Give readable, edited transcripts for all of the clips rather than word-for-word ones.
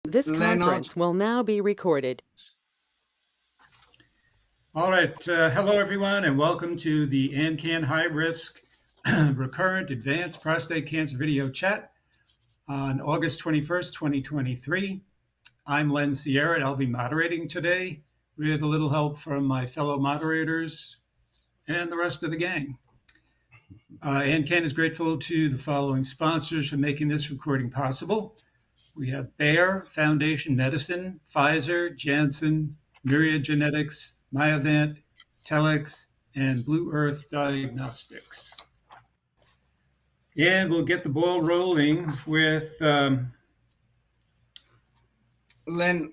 This Len, conference will now be recorded. All right. Hello, everyone, and welcome to the AnCan High Risk Recurrent Advanced Prostate Cancer Video Chat on August 21st, 2023. I'm Len Sierra, and I'll be moderating today with a little help from my fellow moderators and the rest of the gang. AnCan is grateful to the following sponsors for making this recording possible. We have Bayer Foundation Medicine, Pfizer, Janssen, Myriad Genetics, Myovant, Telix, and Blue Earth Diagnostics. And we'll get the ball rolling with. Len,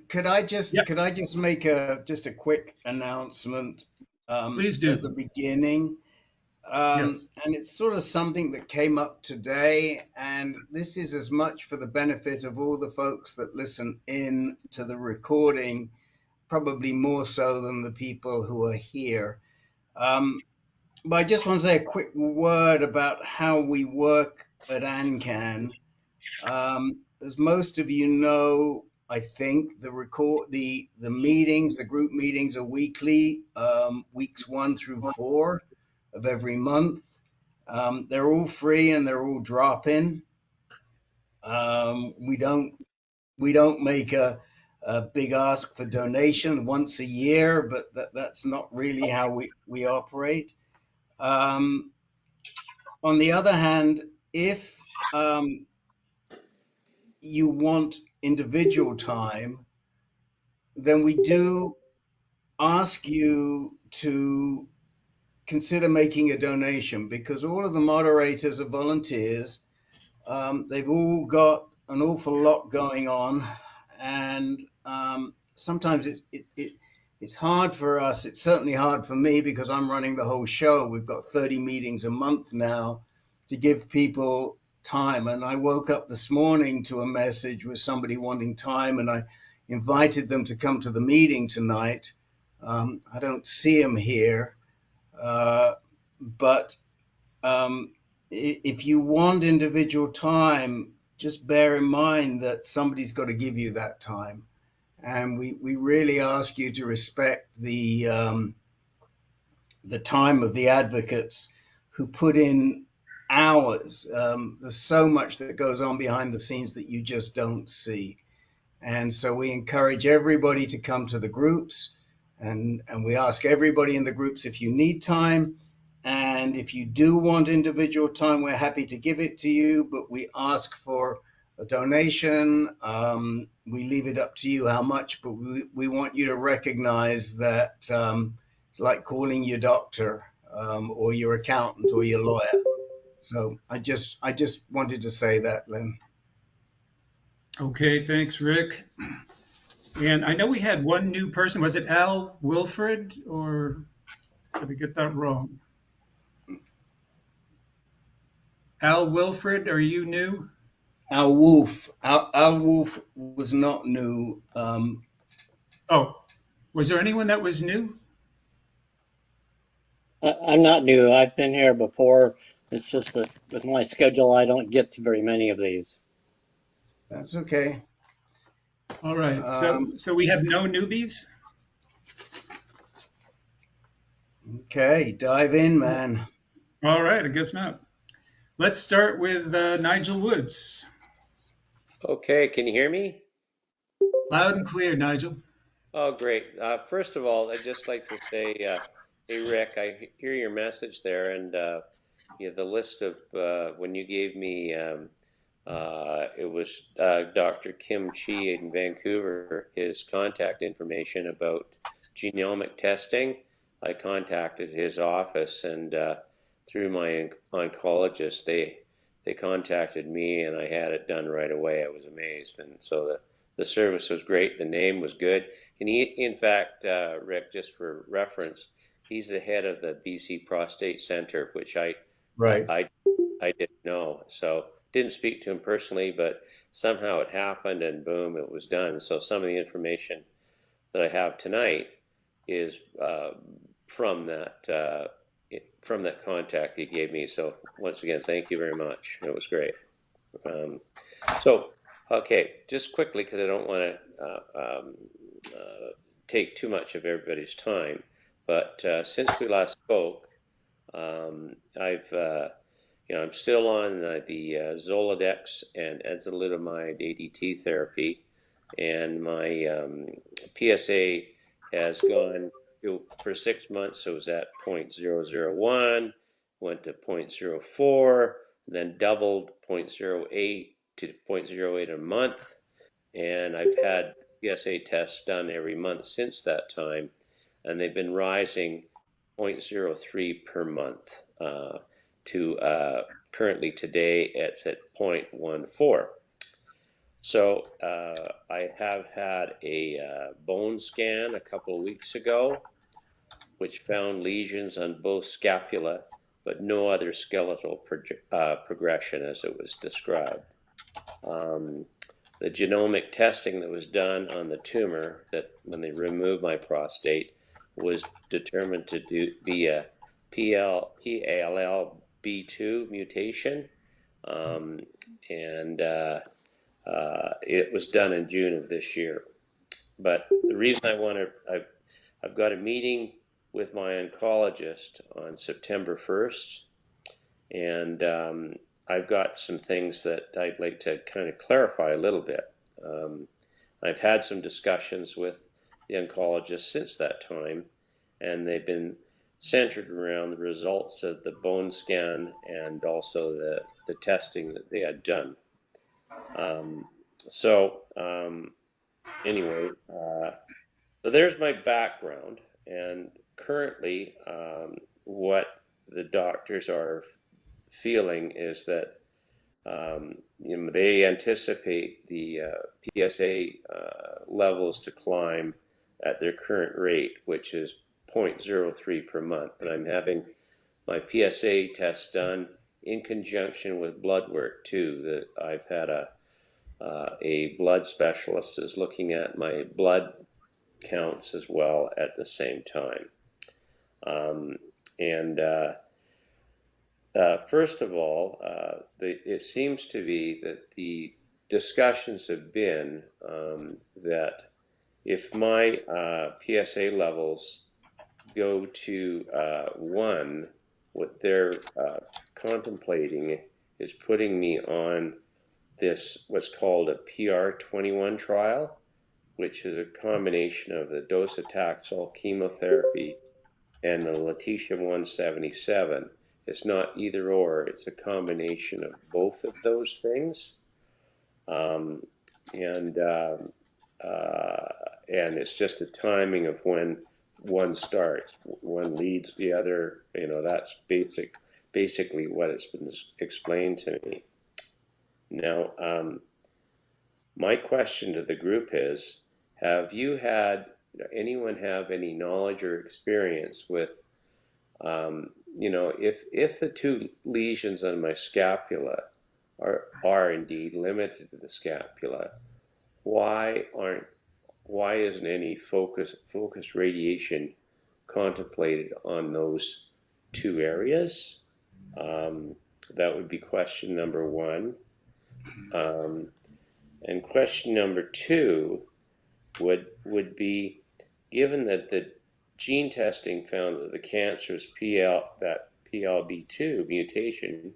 could I just make just a quick announcement Please do. at the beginning? Yes. And it's sort of something that came up today, and this is as much for the benefit of all the folks that listen in to the recording, probably more so than the people who are here. But I just want to say a quick word about how we work at AnCan. As most of you know, I think the meetings, the group meetings are weekly, weeks 1 through 4 of every month. They're all free and they're all drop-in. We don't make a big ask for donation once a year, but that's not really how we operate. On the other hand, if you want individual time, then we do ask you to consider making a donation, because all of the moderators are volunteers. They've all got an awful lot going on, and sometimes it's hard for us. It's certainly hard for me because I'm running the whole show. We've got 30 meetings a month now to give people time. And I woke up this morning to a message with somebody wanting time, and I invited them to come to the meeting tonight. I don't see them here, but if you want individual time, just bear in mind that somebody's got to give you that time. And we really ask you to respect the time of the advocates who put in hours. There's so much that goes on behind the scenes that you just don't see. And so we encourage everybody to come to the groups, and we ask everybody in the groups if you need time. And if you do want individual time, we're happy to give it to you, but we ask for a donation. We leave it up to you how much, but we want you to recognize that it's like calling your doctor or your accountant or your lawyer. So I just wanted to say that, Len. Okay, thanks, Rick. And I know we had one new person. Was it Al Wilfred, or did I get that wrong? Al Wilfred, are you new? Al Wolf was not new. Oh, was there anyone that was new? I'm not new. I've been here before. It's just that with my schedule, I don't get to very many of these. That's okay. All right. So we have no newbies? Okay, dive in, man. All right, I guess not. Let's start with Nigel Woods. Okay, can you hear me? Loud and clear, Nigel. Oh, great. First of all, I'd just like to say, hey, Rick, I hear your message there, and the list of when you gave me, it was Dr. Kim Chi in Vancouver, his contact information about genomic testing. I contacted his office, and through my oncologist, they contacted me, and I had it done right away. I was amazed, and so the service was great. The name was good. And he, in fact, Rick, just for reference, he's the head of the BC Prostate Center, which I didn't know. So didn't speak to him personally, but somehow it happened, and boom, it was done. So some of the information that I have tonight is from that contact he gave me. So once again, thank you very much. It was great. Okay, just quickly, because I don't want to take too much of everybody's time, but since we last spoke, I'm still on the Zoladex and enzalutamide ADT therapy, and my PSA has gone for 6 months. So it was at 0.001, went to 0.04, then doubled 0.08 to 0.08 a month, and I've had PSA tests done every month since that time, and they've been rising 0.03 per month to currently today it's at 0.14. So I have had a bone scan a couple of weeks ago, which found lesions on both scapula, but no other skeletal progression as it was described. The genomic testing that was done on the tumor, that when they removed my prostate, was determined to be a PALL-B2 mutation, and it was done in June of this year. But the reason I've got a meeting with my oncologist on September 1st, and I've got some things that I'd like to kind of clarify a little bit. I've had some discussions with the oncologist since that time, and they've been centered around the results of the bone scan and also the testing that they had done. Anyway, so there's my background, and currently what the doctors are feeling is that they anticipate the PSA levels to climb at their current rate, which is 0.03 per month. And I'm having my PSA test done in conjunction with blood work too. That I've had a blood specialist is looking at my blood counts as well at the same time. First of all, it seems to be that the discussions have been that if my PSA levels go to 1, what they're contemplating is putting me on this, what's called a PR21 trial, which is a combination of the docetaxel chemotherapy and the lutetium-177. It's not either or, it's a combination of both of those things. And it's just a timing of when one starts. One leads the other, that's basically what it's been explained to me. Now, my question to the group is, have you had anyone have any knowledge or experience with, if the 2 lesions on my scapula are indeed limited to the scapula, why isn't any focus radiation contemplated on those 2 areas? That would be question number 1. And question number 2 would be, given that the gene testing found that the cancer is that PLB2 mutation,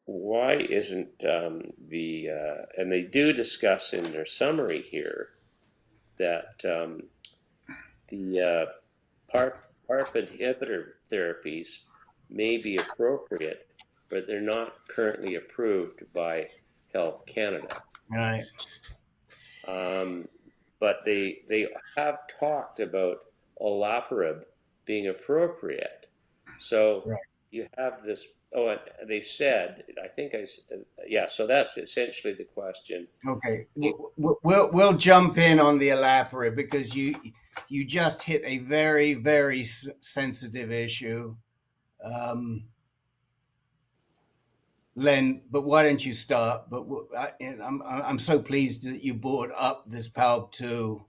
why isn't and they do discuss in their summary here that the PARP inhibitor therapies may be appropriate, but they're not currently approved by Health Canada. Right. But they have talked about olaparib being appropriate. So right. You have this. Oh, and they said, I think yeah. So that's essentially the question. Okay, we'll jump in on the olaparib because you just hit a very, very sensitive issue. Len, but why don't you start? But I'm so pleased that you brought up this PALB2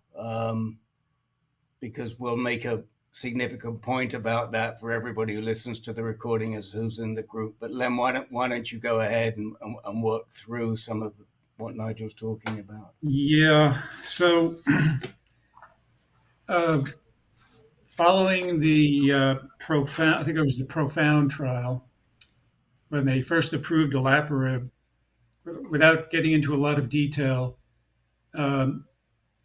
because we'll make a significant point about that for everybody who listens to the recording as who's in the group. But Len, why don't you go ahead and work through some of what Nigel's talking about. Yeah. So, following the profound, I think it was the profound trial, when they first approved olaparib, without getting into a lot of detail, um,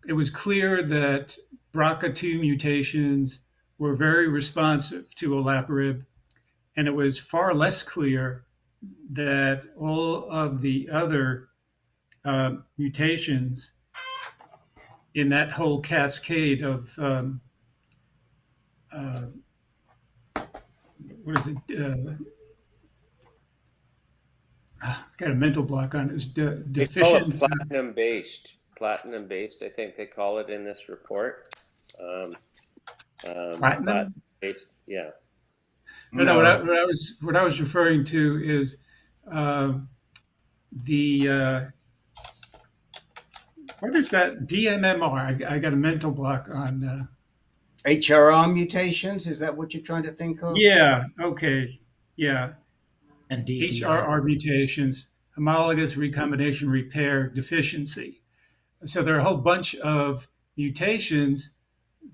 it was clear that BRCA2 mutations were very responsive to olaparib, and it was far less clear that all of the other mutations in that whole cascade of uh, what is it? Got a mental block on it. It's They call it deficient. platinum based. Platinum based, I think they call it in this report. Platinum Platinum? based, yeah. No. No, What I was referring to is uh, the what is that DMMR? I got a mental block on. HRR mutations, is that what you're trying to think of? Yeah. Okay. Yeah. And DDR. HRR mutations, homologous recombination repair deficiency. So there are a whole bunch of mutations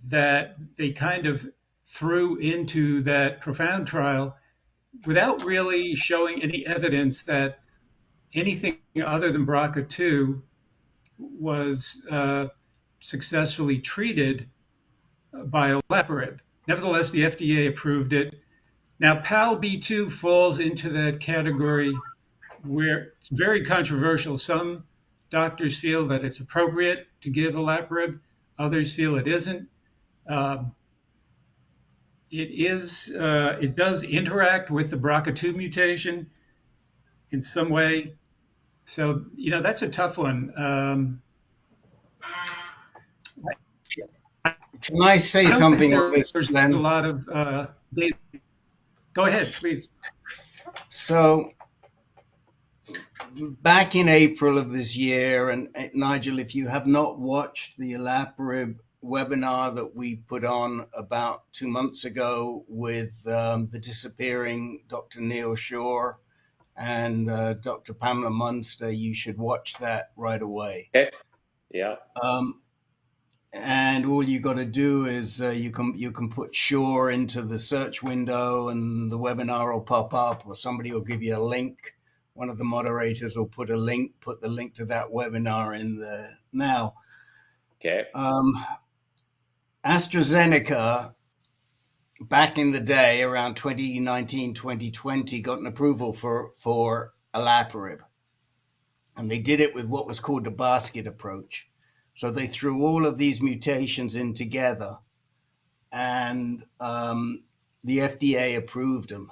that they kind of threw into that profound trial without really showing any evidence that anything other than BRCA2 was successfully treated by olaparib. Nevertheless, the FDA approved it. Now, PAL-B2 falls into that category where it's very controversial. Some doctors feel that it's appropriate to give olaparib. Others feel it isn't. Um, it does interact with the BRCA2 mutation in some way. So, that's a tough one. Can I say I don't think something on this, there's a Glenn? lot of data. Go ahead, please. So back in April of this year, and Nigel, if you have not watched the olaparib webinar that we put on about 2 months ago with the disappearing Dr. Neil Shore and Dr. Pamela Munster, you should watch that right away. Okay. Yeah. And all you got to do is you can put Shore into the search window, and the webinar will pop up, or somebody will give you a link. One of the moderators will put the link to that webinar in there. Now, Okay. AstraZeneca, back in the day, around 2019, 2020, got an approval for olaparib. And they did it with what was called the basket approach. So they threw all of these mutations in together, and the FDA approved them.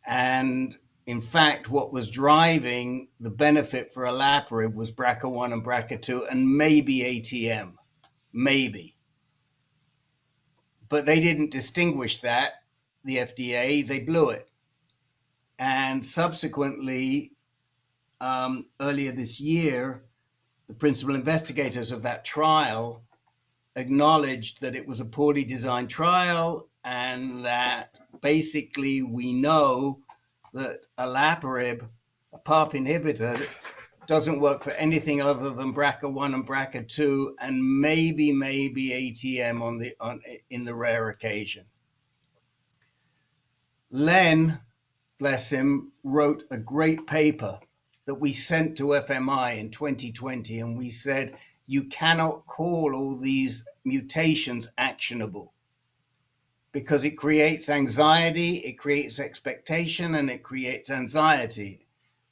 And in fact, what was driving the benefit for olaparib was BRCA1 and BRCA2 and maybe ATM, maybe. But they didn't distinguish that, the FDA, they blew it. And subsequently, earlier this year, the principal investigators of that trial acknowledged that it was a poorly designed trial, and that basically we know that olaparib, a PARP inhibitor, doesn't work for anything other than BRCA1 and BRCA2, and maybe ATM in the rare occasion. Len, bless him, wrote a great paper that we sent to FMI in 2020, and we said, you cannot call all these mutations actionable because it creates anxiety, it creates expectation, and it creates anxiety.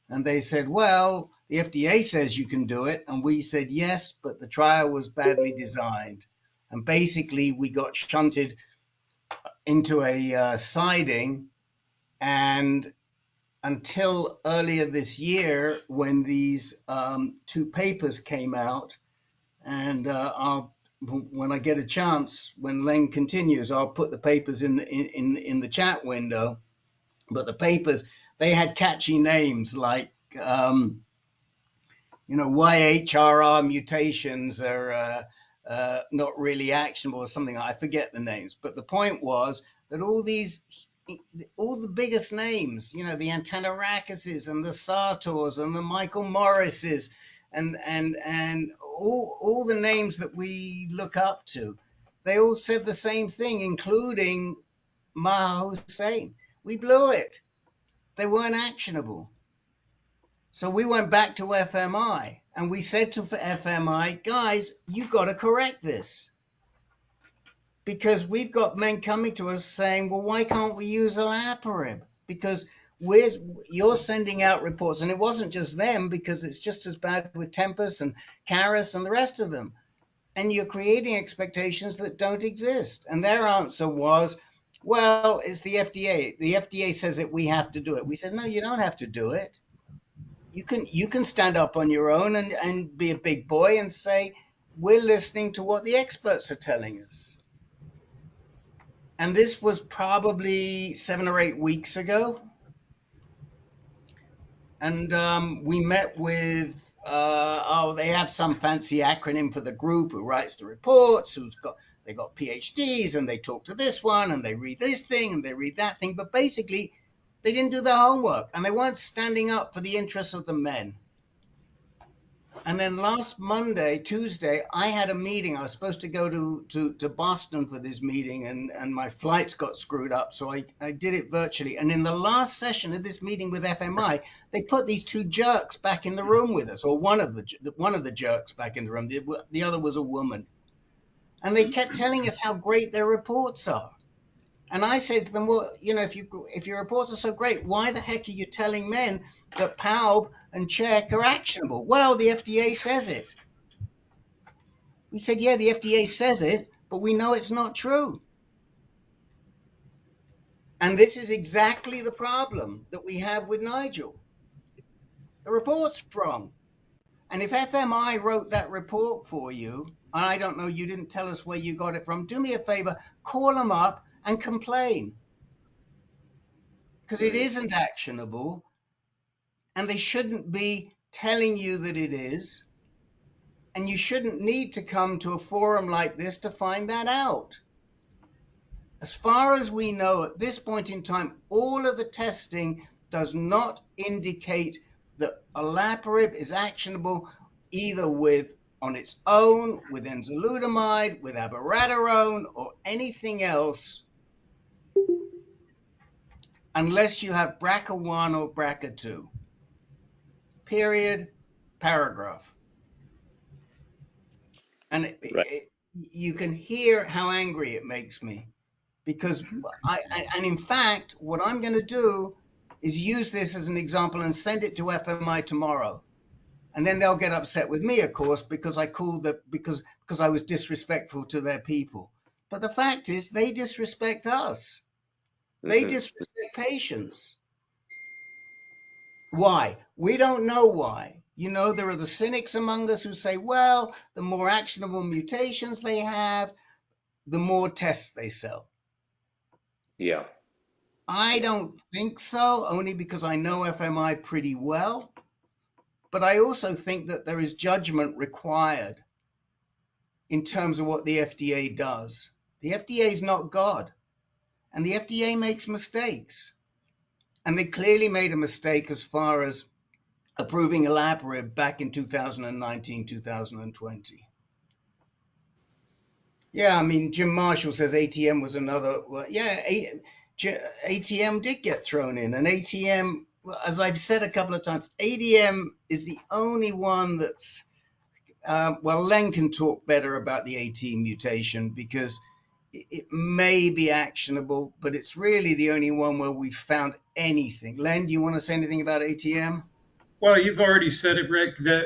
And they said, well, the FDA says you can do it. And we said, yes, but the trial was badly designed. And basically, we got shunted into a siding. And until earlier this year, when these two papers came out, and when I get a chance, when Len continues, I'll put the papers in the chat window. But the papers, they had catchy names like, YHRR mutations are not really actionable or something. I forget the names. But the point was that all these all the biggest names, you know, the Antanarakases and the Sartors and the Michael Morrises and all the names that we look up to, they all said the same thing, including Maha Hussein. We blew it. They weren't actionable. So we went back to FMI and we said to FMI, guys, you've got to correct this. Because we've got men coming to us saying, well, why can't we use olaparib? Because you're sending out reports, and it wasn't just them, because it's just as bad with Tempest and Caris and the rest of them. And you're creating expectations that don't exist. And their answer was, well, it's the FDA. The FDA says that we have to do it. We said, no, you don't have to do it. You can stand up on your own and be a big boy and say, we're listening to what the experts are telling us. And this was probably 7 or 8 weeks ago. And we met with, they have some fancy acronym for the group who writes the reports, they got PhDs, and they talk to this one, and they read this thing, and they read that thing. But basically, they didn't do their homework, and they weren't standing up for the interests of the men. And then last Tuesday, I had a meeting. I was supposed to go to Boston for this meeting, and my flights got screwed up, so I did it virtually. And in the last session of this meeting with FMI, they put these two jerks back in the room with us, or one of the jerks back in the room. The other was a woman. And they kept telling us how great their reports are. And I said to them, well, you know, if your reports are so great, why the heck are you telling men that PALB and CHECK are actionable? Well, the FDA says it. We said, yeah, the FDA says it, but we know it's not true. And this is exactly the problem that we have with Nigel. The report's wrong. And if FMI wrote that report for you, and I don't know, you didn't tell us where you got it from, do me a favor, call them up and complain. Because it isn't actionable, and they shouldn't be telling you that it is, and you shouldn't need to come to a forum like this to find that out. As far as we know at this point in time, all of the testing does not indicate that olaparib is actionable either on its own, with enzalutamide, with abiraterone, or anything else, unless you have BRCA1 or BRCA2. Period. Paragraph. And you can hear how angry it makes me, because and in fact, what I'm going to do is use this as an example and send it to FMI tomorrow. And then they'll get upset with me, of course, because because I was disrespectful to their people. But the fact is, they disrespect us. They disrespect patients. Why? We don't know why. You know, there are the cynics among us who say, well, the more actionable mutations they have, the more tests they sell. Yeah. I don't think so, only because I know FMI pretty well. But I also think that there is judgment required in terms of what the FDA does. The FDA is not God, and the FDA makes mistakes. And they clearly made a mistake as far as approving olaparib back in 2019, 2020. Yeah, I mean, Jim Marshall says ATM was another. Well, yeah, ATM did get thrown in, and ATM, as I've said a couple of times, ADM is the only one that's. Well, Len can talk better about the AT mutation because it may be actionable, but it's really the only one where we've found anything. Len, do you want to say anything about ATM? Well, you've already said it, Rick, that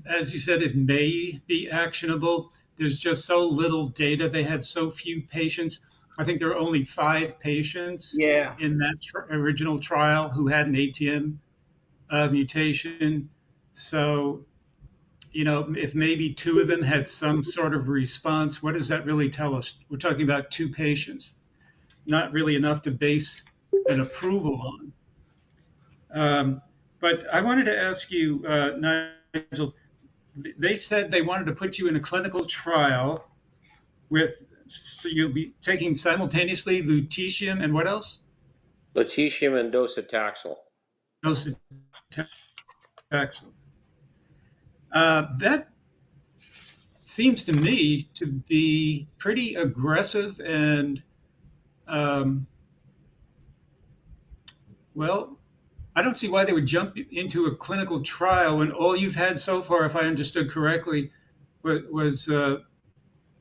as you said, it may be actionable. There's just so little data. They had so few patients. I think there were only 5 patients in that original trial who had an ATM mutation. So, you know, if maybe 2 of them had some sort of response, what does that really tell us? We're talking about 2 patients, not really enough to base an approval on. But I wanted to ask you, Nigel, they said they wanted to put you in a clinical trial so you'll be taking simultaneously lutetium and what else? Lutetium and docetaxel. Docetaxel. That seems to me to be pretty aggressive and, well, I don't see why they would jump into a clinical trial when all you've had so far, if I understood correctly, was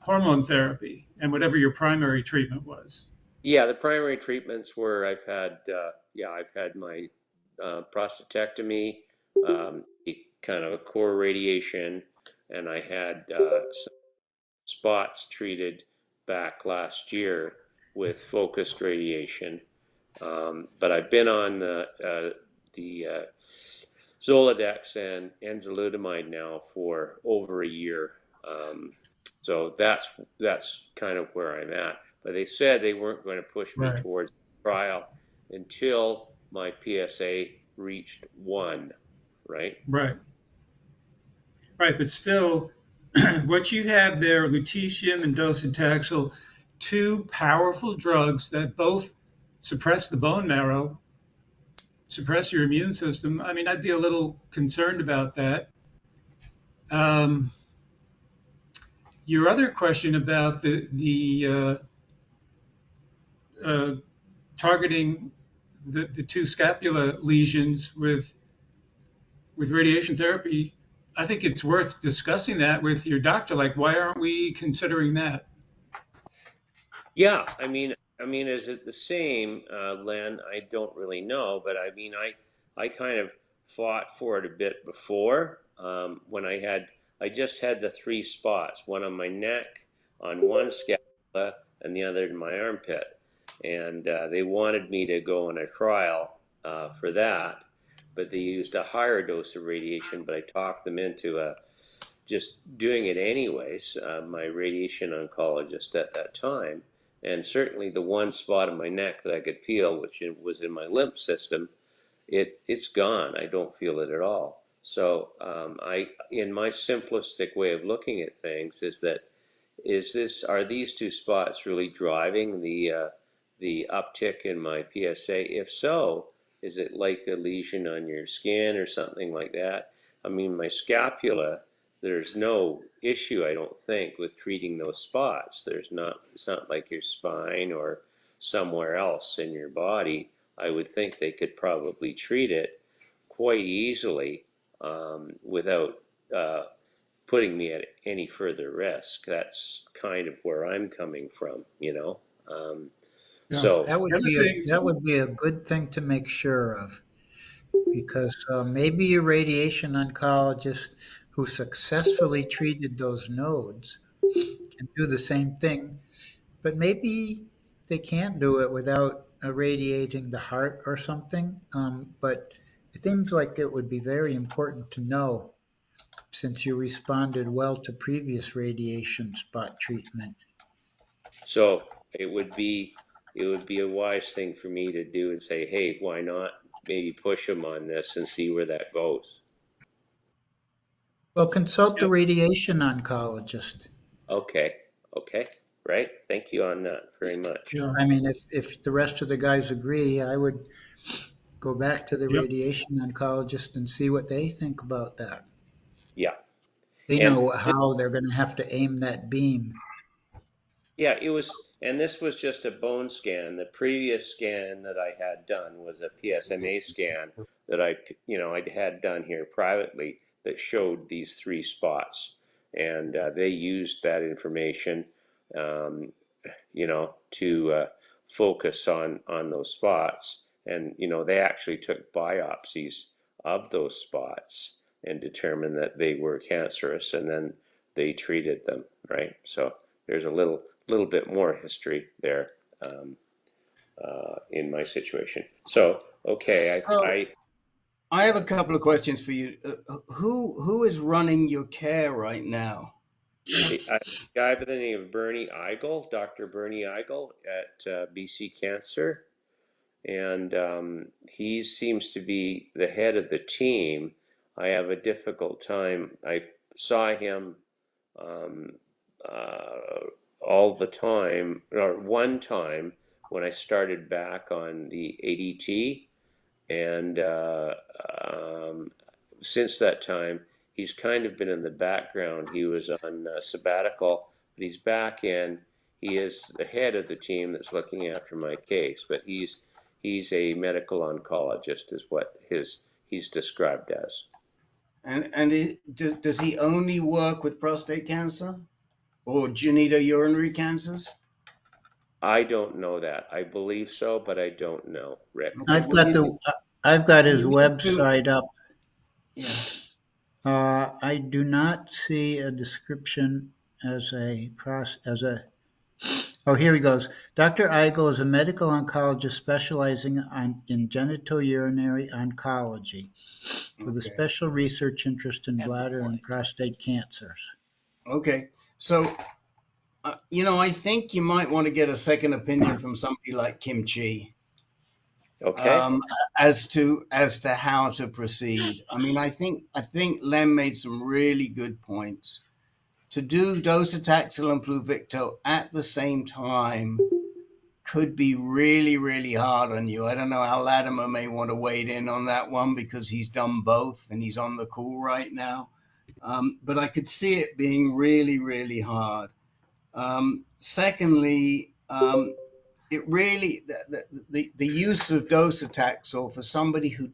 hormone therapy and whatever your primary treatment was. Yeah, the primary treatments were I've had my prostatectomy, kind of a core radiation, and I had some spots treated back last year with focused radiation. But I've been on the Zoladex and enzalutamide now for over a year. So that's kind of where I'm at. But they said they weren't going to push me Right, towards trial until my PSA reached 1, right? right, right. But still, what you have there, lutetium and docetaxel, two powerful drugs that both suppress the bone marrow, suppress your immune system. I mean, I'd be a little concerned about that. Um, your other question about the targeting the two scapula lesions with radiation therapy, I think it's worth discussing that with your doctor. Like, why aren't we considering that? Yeah, I mean, is it the same, Len? I don't really know, but I mean, I kind of fought for it a bit before, when I just had the 3 spots, one on my neck, on one scapula, and the other in my armpit, and they wanted me to go on a trial for that, but they used a higher dose of radiation, but I talked them into just doing it anyways. My radiation oncologist at that time. And certainly the one spot on my neck that I could feel, which was in my lymph system, it's gone. I don't feel it at all. So in my simplistic way of looking at things, are these 2 spots really driving the uptick in my PSA? If so, is it like a lesion on your skin or something like that? I mean, my scapula, there's no issue, I don't think, with treating those spots. It's not like your spine or somewhere else in your body. I would think they could probably treat it quite easily, without putting me at any further risk. That's kind of where I'm coming from, you know. Yeah. So The other thing, That would be a good thing to make sure of, because maybe a radiation oncologist who successfully treated those nodes can do the same thing, but maybe they can't do it without irradiating the heart or something. But it seems like it would be very important to know, since you responded well to previous radiation spot treatment. so it would be a wise thing for me to do and say, hey, why not maybe push them on this and see where that goes. Well, consult the yep, radiation oncologist. Okay, okay, right. Thank you on that very much. yeah, I mean, if the rest of the guys agree, I would go back to the yep, radiation oncologist and see what they think about that. Yeah, They and know how they're going to have to aim that beam. yeah, and this was just a bone scan. The previous scan that I had done was a PSMA scan that I'd had done here privately that showed these 3 spots, and they used that information, um, to focus on those spots, and they actually took biopsies of those spots and determined that they were cancerous, and then they treated them, right? So there's a little bit more history there, um, in my situation. So, okay, So I have a couple of questions for you. Who is running your care right now? a guy by the name of Bernie Eigel, Dr. Bernie Eigel at BC Cancer, and he seems to be the head of the team. I have a difficult time. I saw him, um, all the time, or one time when I started back on the ADT, and since that time, he's kind of been in the background. He was on sabbatical, but he's back in. He is the head of the team that's looking after my case, but he's a medical oncologist, is what he's described as. And does he only work with prostate cancer or genitourinary cancers? I don't know that. I believe so, but I don't know, Rick. Okay, well, I've got his you need to, website up. yeah. I do not see a description as a Oh, here he goes. Dr. Eigel is a medical oncologist specializing in genitourinary oncology with a Okay. special research interest in bladder and prostate cancers. Okay. So, I think you might want to get a second opinion from somebody like Kim Chi, Okay. as to how to proceed. I mean, I think Len made some really good points. To do docetaxel and Pluvicto at the same time could be really, really hard on you. I don't know how Latimer may want to wade in on that one because he's done both and he's on the call right now. But I could see it being really, really hard. Secondly, it really the use of docetaxel for somebody who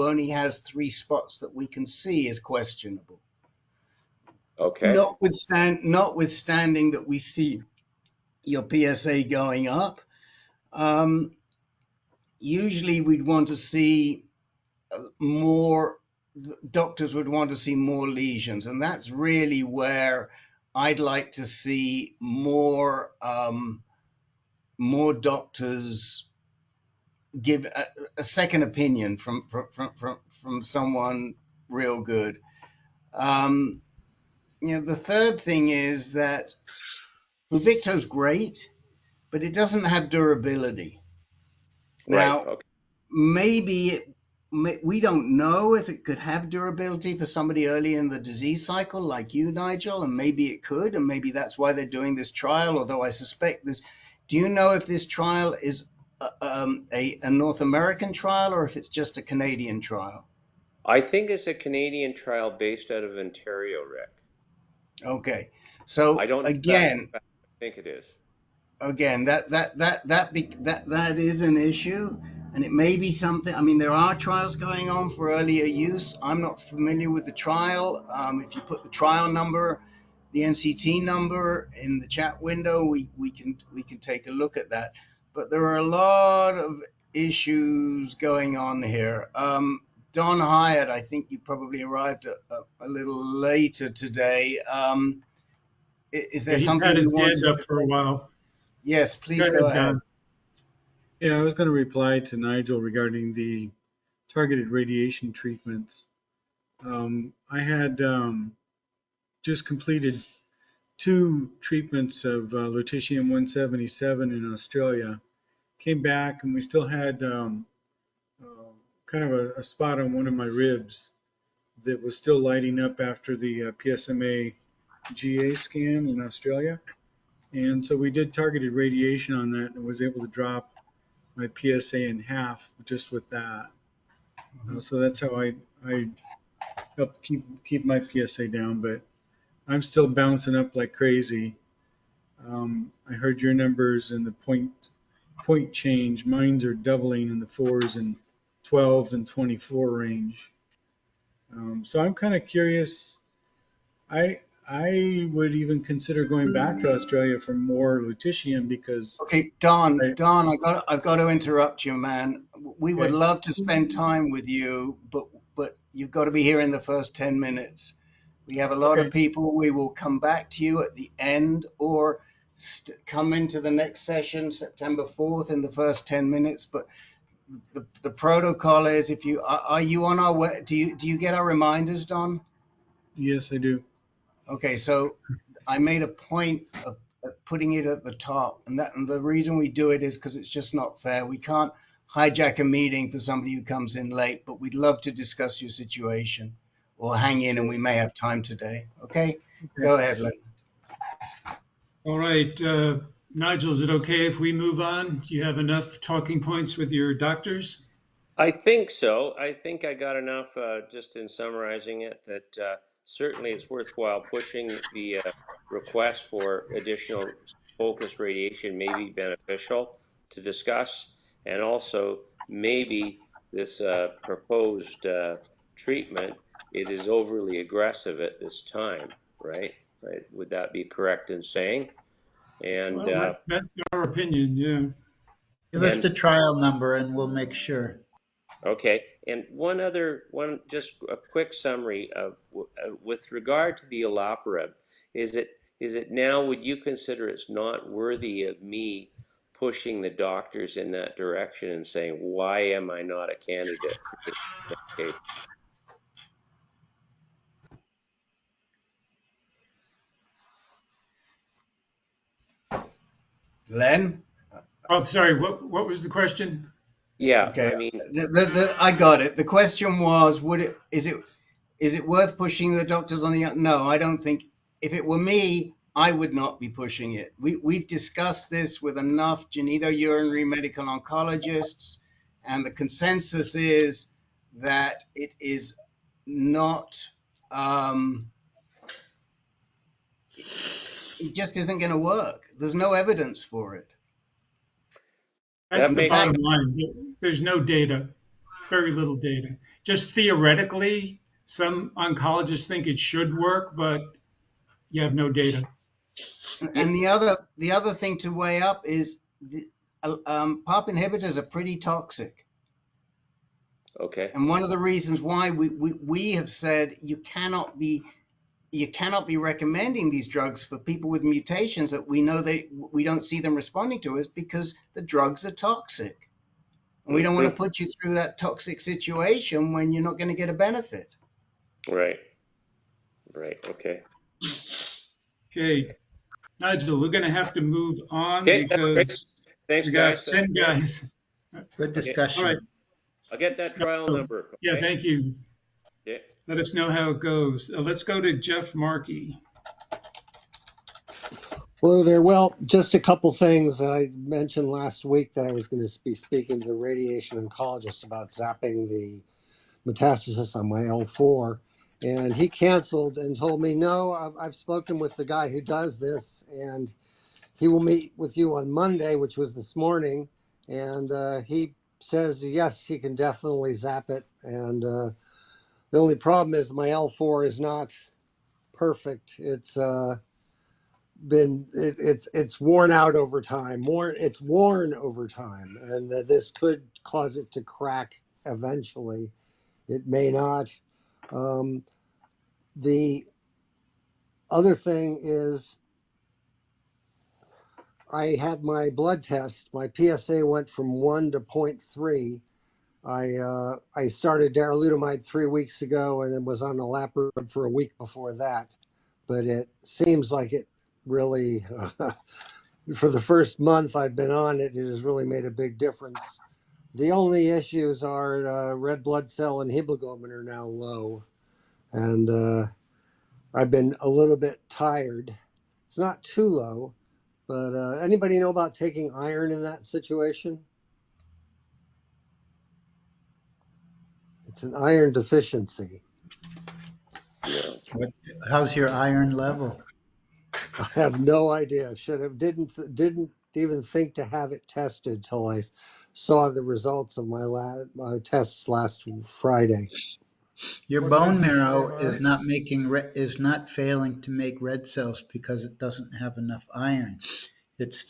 only has 3 spots that we can see is questionable. Okay. Notwithstanding that we see your PSA going up, usually we'd want to see more. Doctors would want to see more lesions, and that's really where I'd like to see more doctors give a second opinion from someone real good. The third thing is that Pluvicto's great, but it doesn't have durability. Right. Now, Okay. maybe we don't know if it could have durability for somebody early in the disease cycle like you, Nigel, and maybe it could, and maybe that's why they're doing this trial, although I suspect this. Do you know if this trial is a North American trial or if it's just a Canadian trial? I think it's a Canadian trial based out of Ontario, Rick. Okay. I So don't know that. again, I think it is. that is an issue, and it may be something. I mean, there are trials going on for earlier use. I'm not familiar with the trial. If you put the trial number, the NCT number in the chat window, we can take a look at that. But there are a lot of issues going on here. Don Hyatt, I think you probably arrived a little later today. Is there Yeah, he's something had you his want hand to? up for a while. Yes, Go please go ahead, ahead. Don. Yeah, I was going to reply to Nigel regarding the targeted radiation treatments. I had just completed 2 treatments of lutetium-177 in Australia. Came back and we still had uh, kind of a spot on one of my ribs that was still lighting up after the PSMA GA scan in Australia. And so we did targeted radiation on that and was able to drop my PSA in half just with that. So that's how I helped keep my PSA down. But I'm still bouncing up like crazy. I heard your numbers and the point change. Mine's are doubling in the 4s and 12s and 24 range. So I'm kind of curious. I would even consider going back to Australia for more lutetium because Okay, Don, I I've got to interrupt you, man. We would okay love to spend time with you, but you've got to be here in the first 10 minutes. We have a lot of okay people. We will come back to you at the end or come into the next session, September 4th, in the first 10 minutes. But the protocol is if you are you on our way? Do you get our reminders, Don? yes I do. Okay, so I made a point of putting it at the top, and the reason we do it is because it's just not fair. We can't hijack a meeting for somebody who comes in late, but we'd love to discuss your situation or hang in, and Sure. we may have time today. Okay, Okay. go ahead, Lynn. All right. Nigel, is it okay if we move on? Do you have enough talking points with your doctors? I think so. I think I got enough just in summarizing it that certainly it's worthwhile pushing the request for additional focused radiation may be beneficial to discuss, and also maybe this proposed treatment, it is overly aggressive at this time, right? Right? Would that be correct in saying? And Well, that's our opinion, yeah. Give us and the trial number and we'll make sure. Okay, and just a quick summary of with regard to the olaparib, is it now, would you consider it's not worthy of me pushing the doctors in that direction and saying, why am I not a candidate for this medication? Len? Oh, sorry, what was the question? Yeah, Okay, I mean, I got it. The question was, is it worth pushing the doctors on the? No, I don't think. If it were me, I would not be pushing it. We've discussed this with enough genitourinary medical oncologists, and the consensus is that it is not. It just isn't going to work. There's no evidence for it. That's that the The makes fact bottom line. There's no data, very little data. Just theoretically, some oncologists think it should work, but you have no data. And the other thing to weigh up is PARP inhibitors are pretty toxic. okay. And one of the reasons why we have said you cannot be recommending these drugs for people with mutations that we know we don't see them responding to is because the drugs are toxic. And we don't want to put you through that toxic situation when you're not going to get a benefit. Right. Right. Okay. Okay, Nigel, we're going to have to move on Okay, that's great. because Thanks, we got guys. That's 10 great. guys. Good Okay, All right. discussion. I'll get that trial So, number. yeah, Okay. thank you. Okay. Let us know how it goes. Let's go to Jeff Markey. Hello there. Well, just a couple things. I mentioned last week that I was going to be speaking to the radiation oncologist about zapping the metastasis on my L4. And he canceled and told me, no, I've spoken with the guy who does this, and he will meet with you on Monday, which was this morning. And he says, yes, he can definitely zap it. And the only problem is my L4 is not perfect. It's it's worn out over time. It's worn over time, and this could cause it to crack eventually. It may not. The other thing is, I had my blood test. My PSA went from 1 to 0.3. I started darolutamide 3 weeks ago, and it was on olaparib for a week before that. But it seems like it really, for the first month I've been on it, it has really made a big difference. The only issues are red blood cell and hemoglobin are now low, and I've been a little bit tired. It's not too low, but anybody know about taking iron in that situation? It's an iron deficiency. No. How's your iron level? I have no idea. Should have didn't even think to have it tested till I saw the results of my tests last Friday. Your What bone did marrow PSMA? is not is not failing to make red cells because it doesn't have enough iron. It's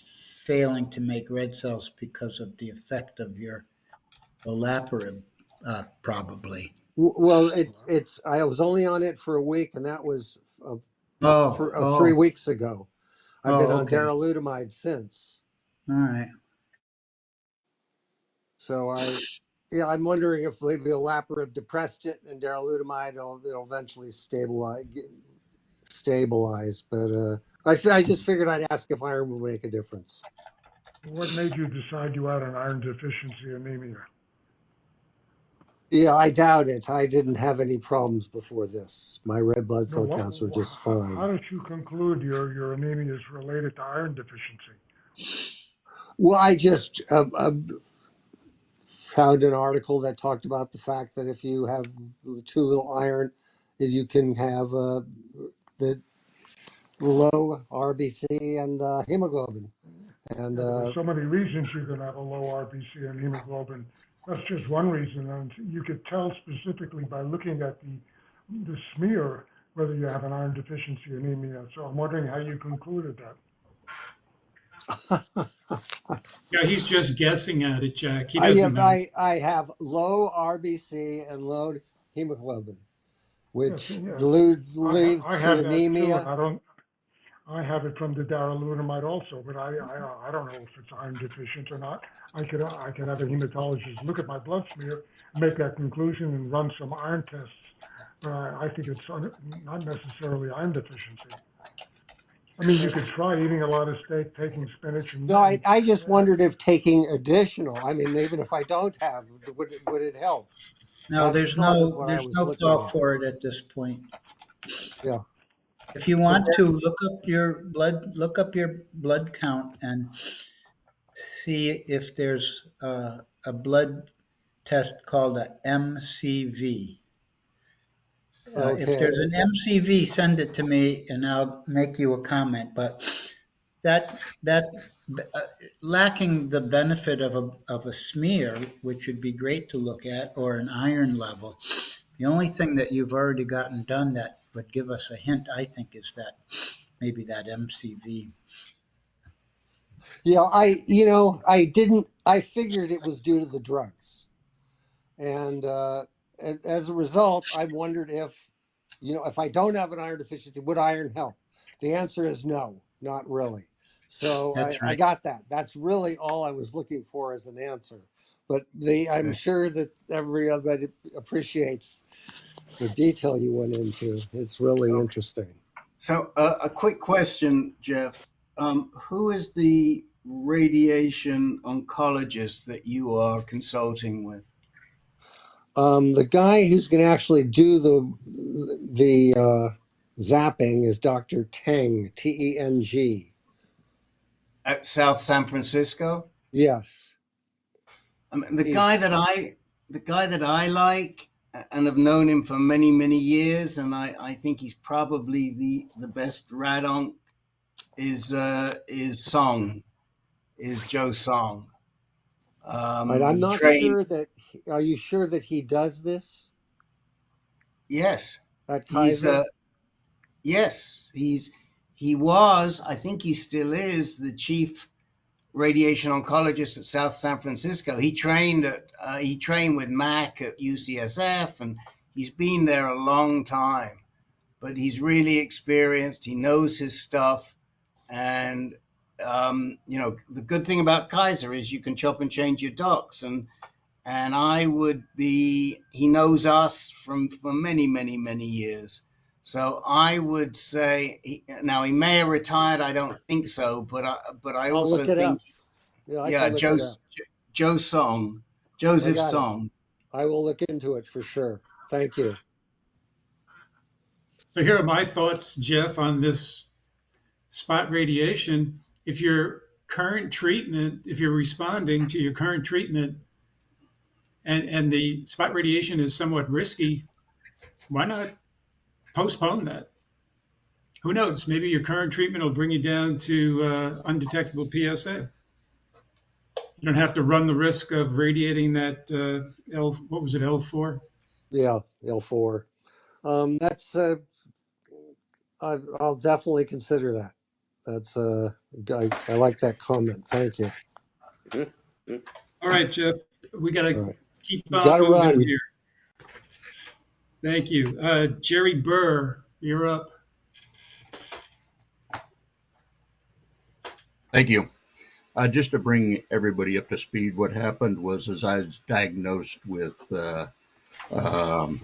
failing to make red cells because of the effect of your olaparib, probably. Well, it's I was only on it for a week, and that was Oh, 3 oh, weeks ago. I've been oh, on okay. darolutamide since. All right. So I'm wondering if maybe olaparib depressed it, and darolutamide it'll eventually stabilize. But I just figured I'd ask if iron would make a difference. What made you decide you had an iron deficiency anemia? Yeah, I doubt it. I didn't have any problems before this. My red blood No, cell counts were just how fine. did you conclude your anemia is related to iron deficiency? Well, I just found an article that talked about the fact that if you have too little iron, that you can have the low RBC and hemoglobin. And Yeah, but there's so many reasons you can have a low RBC and hemoglobin. That's just one reason, and you could tell specifically by looking at the smear whether you have an iron deficiency anemia. So I'm wondering how you concluded that. Yeah, he's just guessing at it, Jack. He I doesn't have know. I have low RBC and low hemoglobin, Yes, which yeah. leads I to have that too, and anemia. I have it from the darolutamide also, but I don't know if it's iron deficient or not. I could have a hematologist look at my blood smear, make that conclusion, and run some iron tests. But I think it's not necessarily iron deficiency. I mean, you could try eating a lot of steak, taking spinach, No, I just wondered if taking additional. I mean, even if I don't have, would it help? No, That's there's sort of no what I there's was no looking call at. for it at this point. Yeah. If you want to look up your blood count and see if there's a blood test called a MCV. If there's Okay. an MCV, send it to me and I'll make you a comment. But that uh, lacking the benefit of a smear, which would be great to look at, or an iron level, the only thing that you've already gotten done that would give us a hint, I think, is that maybe that MCV. Yeah, I figured it was due to the drugs. And as a result, I wondered if I don't have an iron deficiency, would iron help? The answer is no, not really. So That's I right. got that. That's really all I was looking for as an answer. But I'm Okay. sure that everybody appreciates the detail you went into. It's really Okay. interesting. So a quick question, Jeff. Who is the radiation oncologist that you are consulting with? The guy who's going to actually do the zapping is Dr. Teng, Teng. At South San Francisco? Yes, I mean, he's the guy that I like and have known him for many, many years, and I think he's probably the best radonc is Joe Song. I'm He not trained, sure that. Are you sure that he does this yes, at he's Kaiser? yes, he was, I think he still is the chief radiation oncologist at South San Francisco. He trained with Mac at UCSF, and he's been there a long time. But he's really experienced. He knows his stuff, and the good thing about Kaiser is you can chop and change your docs, and he knows us for many, many, many years. So I would say now he may have retired. I don't think so, but I I'll also look it up. think, Yeah, I yeah, can look it up. Joe Song, I Joseph got it. Song. I will look into it for sure. Thank you. So here are my thoughts, Jeff, on this spot radiation. If your current treatment, if you're responding to your current treatment and the spot radiation is somewhat risky, why not postpone that? Who knows? Maybe your current treatment will bring you down to undetectable PSA. You don't have to run the risk of radiating that what was it, L4? Yeah, L4. That's I'll definitely consider that. That's I like that comment. Thank you. Mhm. All right, Jeff, we got All to right, keep got on to moving run. here. Thank you. Jerry Burr, you're up. Thank you. Just to bring everybody up to speed, what happened was as I was diagnosed with um,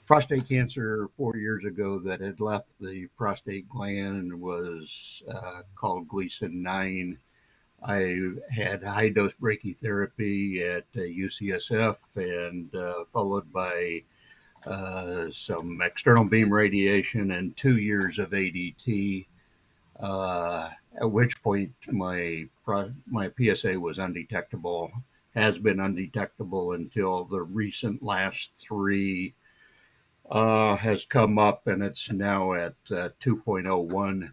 prostate cancer 4 years ago that had left the prostate gland and was called Gleason 9. I had high dose brachytherapy at UCSF and followed by some external beam radiation and 2 years of ADT. at which point my PSA was undetectable, has been undetectable until the recent last 3 has come up, and it's now at 2.01.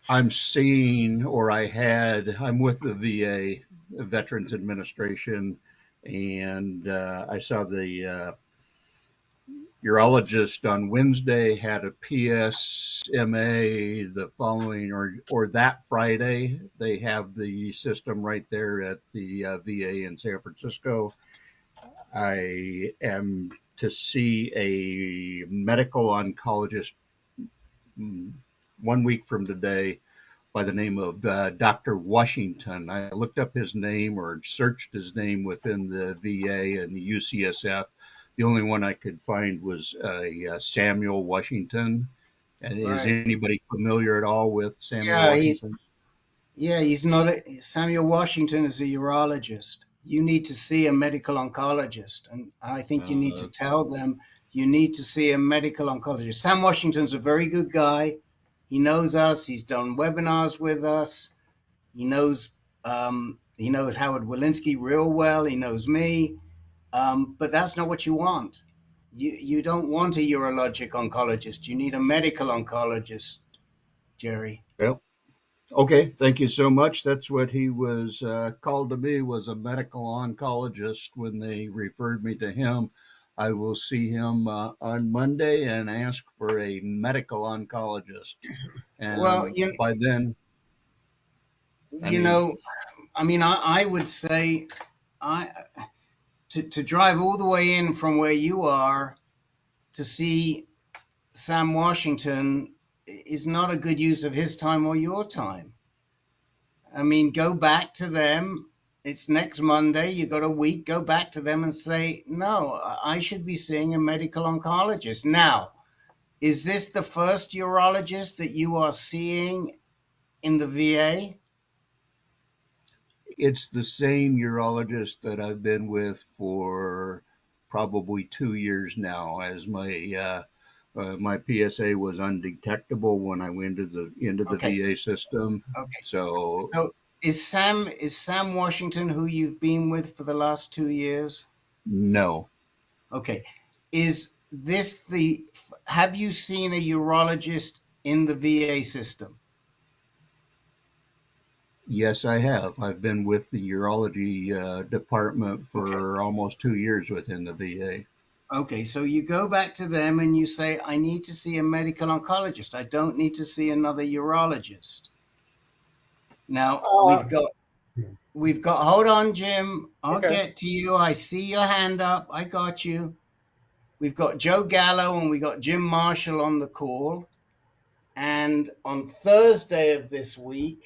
I'm seeing, or I'm with the VA, Veterans Administration, and I saw the urologist on Wednesday had a PSMA the following or that Friday. They have the system right there at the VA in San Francisco. I am to see a medical oncologist 1 week from today by the name of Dr. Washington. I looked up his name or searched his name within the VA and the UCSF. The only one I could find was Samuel Washington. And is Right. anybody familiar at all with Samuel Yeah, Washington? he's not Samuel Washington is a urologist. You need to see a medical oncologist, and I think you need to tell them you need to see a medical oncologist. Sam Washington's a very good guy. He knows us. He's done webinars with us. He knows Howard Walensky real well. He knows me, but that's not what you want. You don't want a urologic oncologist. You need a medical oncologist, Jerry. Well, okay, thank you so much. That's what he was called to me, was a medical oncologist when they referred me to him. I will see him on Monday and ask for a medical oncologist. Well, And by then, I would say I to drive all the way in from where you are to see Sam Washington is not a good use of his time or your time. I mean, go back to them. It's next Monday. You got a week. Go back to them and say, no, I should be seeing a medical oncologist. Now, is this the first urologist that you are seeing in the VA? it's the same urologist that I've been with for probably 2 years now, as my PSA was undetectable when I went into the Okay. VA system. Okay. So So is Sam Washington who you've been with for the last 2 years? no. Okay. Have you seen a urologist in the VA system? Yes, I have. I've been with the urology department for almost 2 years within the VA. Okay, so you go back to them and you say, I need to see a medical oncologist. I don't need to see another urologist. Now, we've got, hold on, Jim. I'll Okay. get to you. I see your hand up. I got you. We've got Joe Gallo and we got Jim Marshall on the call. And on Thursday of this week,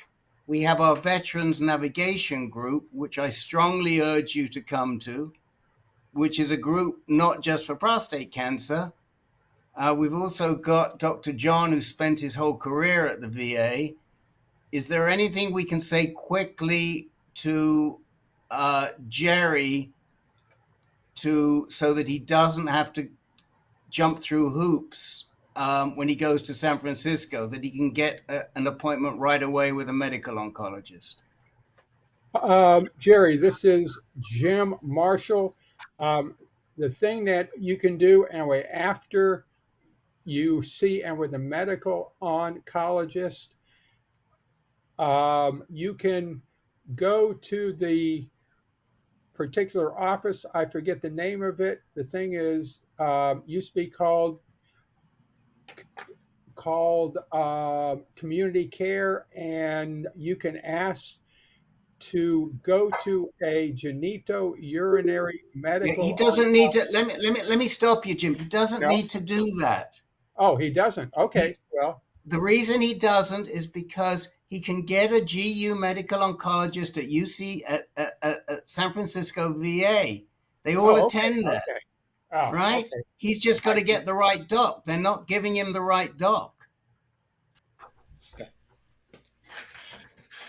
we have our Veterans Navigation Group, which I strongly urge you to come to, which is a group not just for prostate cancer. We've also got Dr. John, who spent his whole career at the VA. Is there anything we can say quickly to Jerry so that he doesn't have to jump through hoops when he goes to San Francisco, that he can get an appointment right away with a medical oncologist? Jerry, this is Jim Marshall. The thing that you can do anyway after you see and with a medical oncologist, you can go to the particular office. I forget the name of it. The thing is, used to be called community care, and you can ask to go to a genitourinary Yeah, medical he doesn't need to. Let me stop you, Jim. He doesn't No? need to do that. Oh, he doesn't. Okay, well, The reason he doesn't is because he can get a GU medical oncologist at UC at San Francisco VA. They all okay, attend there, okay. Oh, right? okay. He's just got I to get the right doc. They're not giving him the right doc. Okay.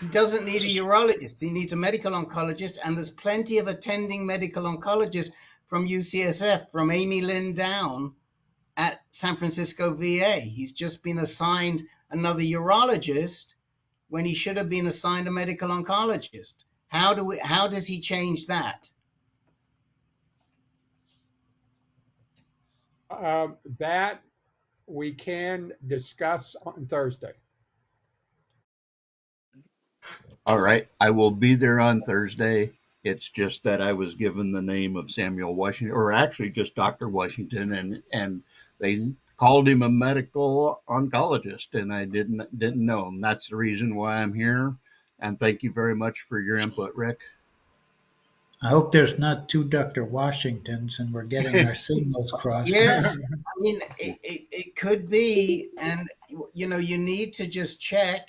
He doesn't need a urologist. He needs a medical oncologist, and there's plenty of attending medical oncologists from UCSF, from Amy Lynn down at San Francisco VA. He's just been assigned another urologist when he should have been assigned a medical oncologist. How does he change that? That we can discuss on Thursday. All right, I will be there on Thursday. It's just that I was given the name of Samuel Washington, or actually just Dr. Washington, and they called him a medical oncologist, and I didn't know him. That's the reason why I'm here. And thank you very much for your input, Rick. I hope there's not two Dr. Washingtons and we're getting our signals crossed. Yes, I mean, it could be, and you need to just check,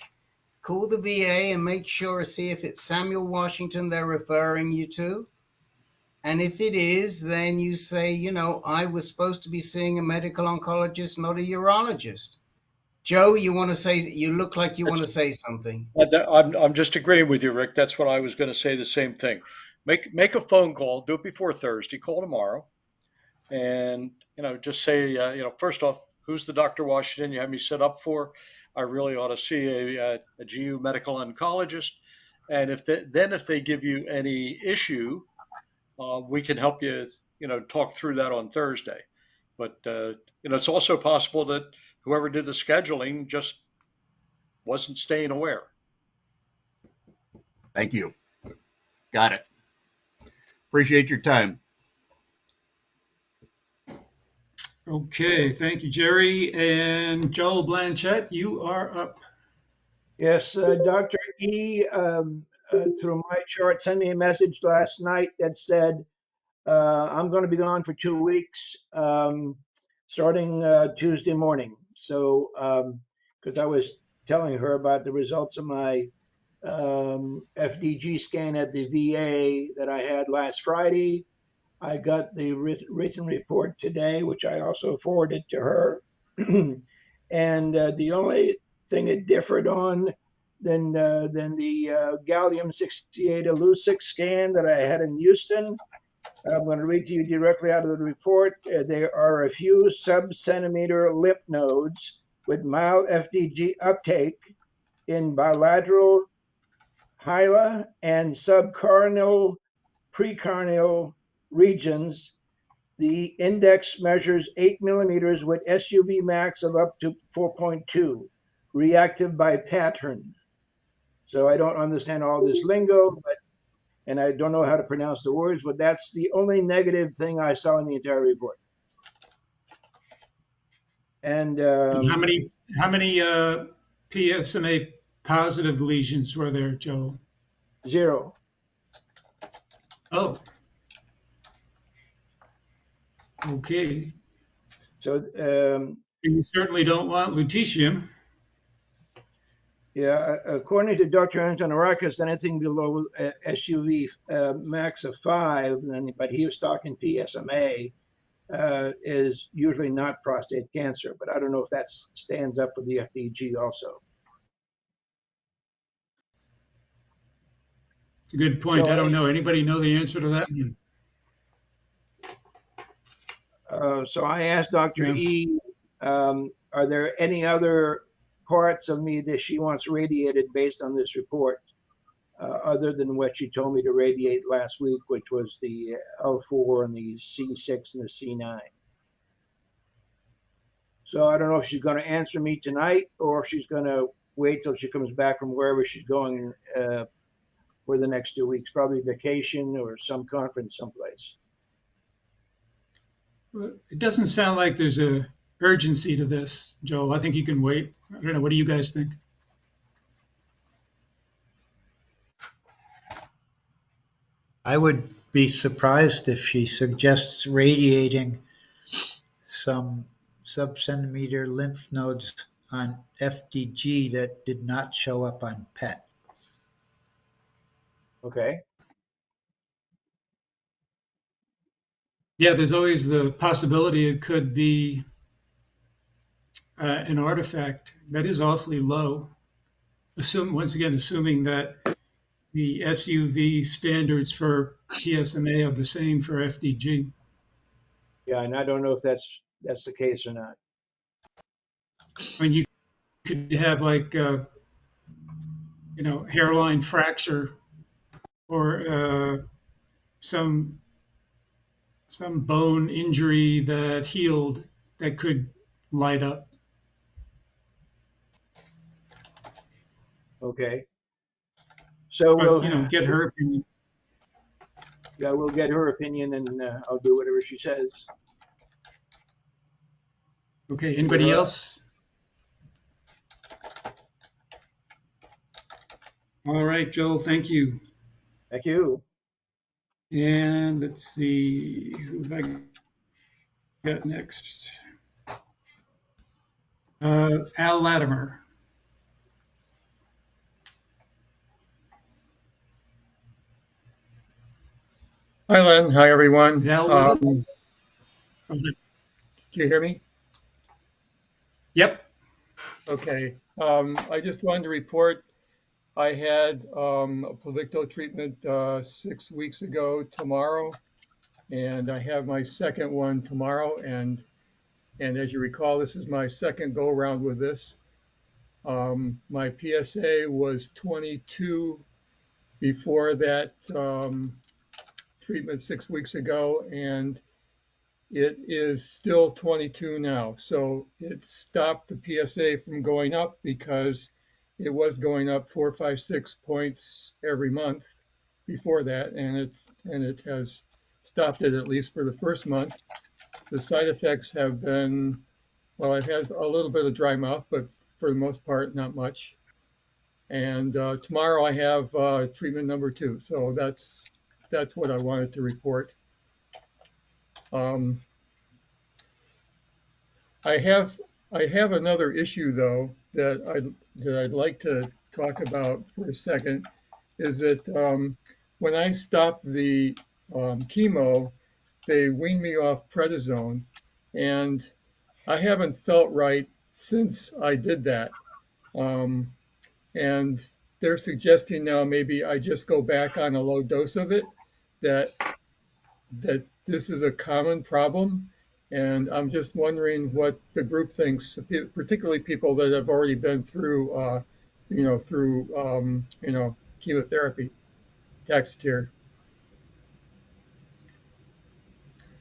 call the VA and make sure, see if it's Samuel Washington they're referring you to. And if it is, then you say, I was supposed to be seeing a medical oncologist, not a urologist. Joe, you look like you want to say something. I'm just agreeing with you, Rick. That's what I was going to say, the same thing. Make a phone call, do it before Thursday, call tomorrow, and just say, first off, who's the Dr. Washington you have me set up for? I really ought to see a GU medical oncologist, and if they give you any issue, we can help you, talk through that on Thursday. But it's also possible that whoever did the scheduling just wasn't staying aware. Thank you. Got it. Appreciate your time. Okay, thank you, Jerry. And Joel Blanchett, you are up. Yes, Dr. E, through my chart, sent me a message last night that said, I'm going to be gone for 2 weeks, starting Tuesday morning. So, because I was telling her about the results of my FDG scan at the VA that I had last Friday. I got the written report today, which I also forwarded to her. And the only thing it differed on than the gallium-68 Illucix scan that I had in Houston. I'm going to read to you directly out of the report. There are a few sub-centimeter lymph nodes with mild FDG uptake in bilateral hyla and subcardial, precardial regions. The index measures 8 millimeters with SUV max of up to 4.2, reactive by pattern. So I don't understand all this lingo, and I don't know how to pronounce the words, but that's the only negative thing I saw in the entire report. And How many PSMA positive lesions were there, Joe? 0. Oh, okay. So you certainly don't want lutetium. yeah, according to Dr. Antonarakis, anything below SUV max of 5, but he was talking PSMA, is usually not prostate cancer. But I don't know if that stands up for the FDG also. It's a good point. So I don't know. Anybody know the answer to that? So I asked Dr. Yeah. E, are there any other parts of me that she wants radiated based on this report, other than what she told me to radiate last week, which was the L4 and the C6 and the C9. So I don't know if she's going to answer me tonight or if she's going to wait till she comes back from wherever she's going for the next 2 weeks, probably vacation or some conference someplace. It doesn't sound like there's a urgency to this, Joel. I think you can wait. I don't know. What do you guys think? I would be surprised if she suggests radiating some sub-centimeter lymph nodes on FDG that did not show up on PET. Okay. Yeah, there's always the possibility it could be an artifact that is awfully low. Once again, assuming that the SUV standards for PSMA are the same for FDG. Yeah, and I don't know if that's the case or not. I mean, you could have like, hairline fracture or some bone injury that healed that could light up. Okay. So But get her opinion. we'll get her opinion, and I'll do whatever she says. Okay. Anybody else? All right, Joel. Thank you. Thank you. And let's see who have I got next. Al Latimer. Hi, Len. Hi, everyone. Is Al with us? Can you hear me? Yep. Okay. I just wanted to report I had a Pluvicto treatment 6 weeks ago tomorrow, and I have my second one tomorrow. And as you recall, this is my second go around with this. My PSA was 22 before that treatment 6 weeks ago, and it is still 22 now. So it stopped the PSA from going up because it was going up 4, 5, 6 points every month before that, and it has stopped it at least for the first month. The side effects have been, well, I've had a little bit of dry mouth, but for the most part, not much. And tomorrow I have treatment number 2. So that's what I wanted to report. I have another issue though that I'd like to talk about for a second. Is that when I stopped the chemo, they weaned me off prednisone, and I haven't felt right since I did that. And they're suggesting now maybe I just go back on a low dose of it. That this is a common problem, and I'm just wondering what the group thinks, particularly people that have already been through, chemotherapy, Taxotere.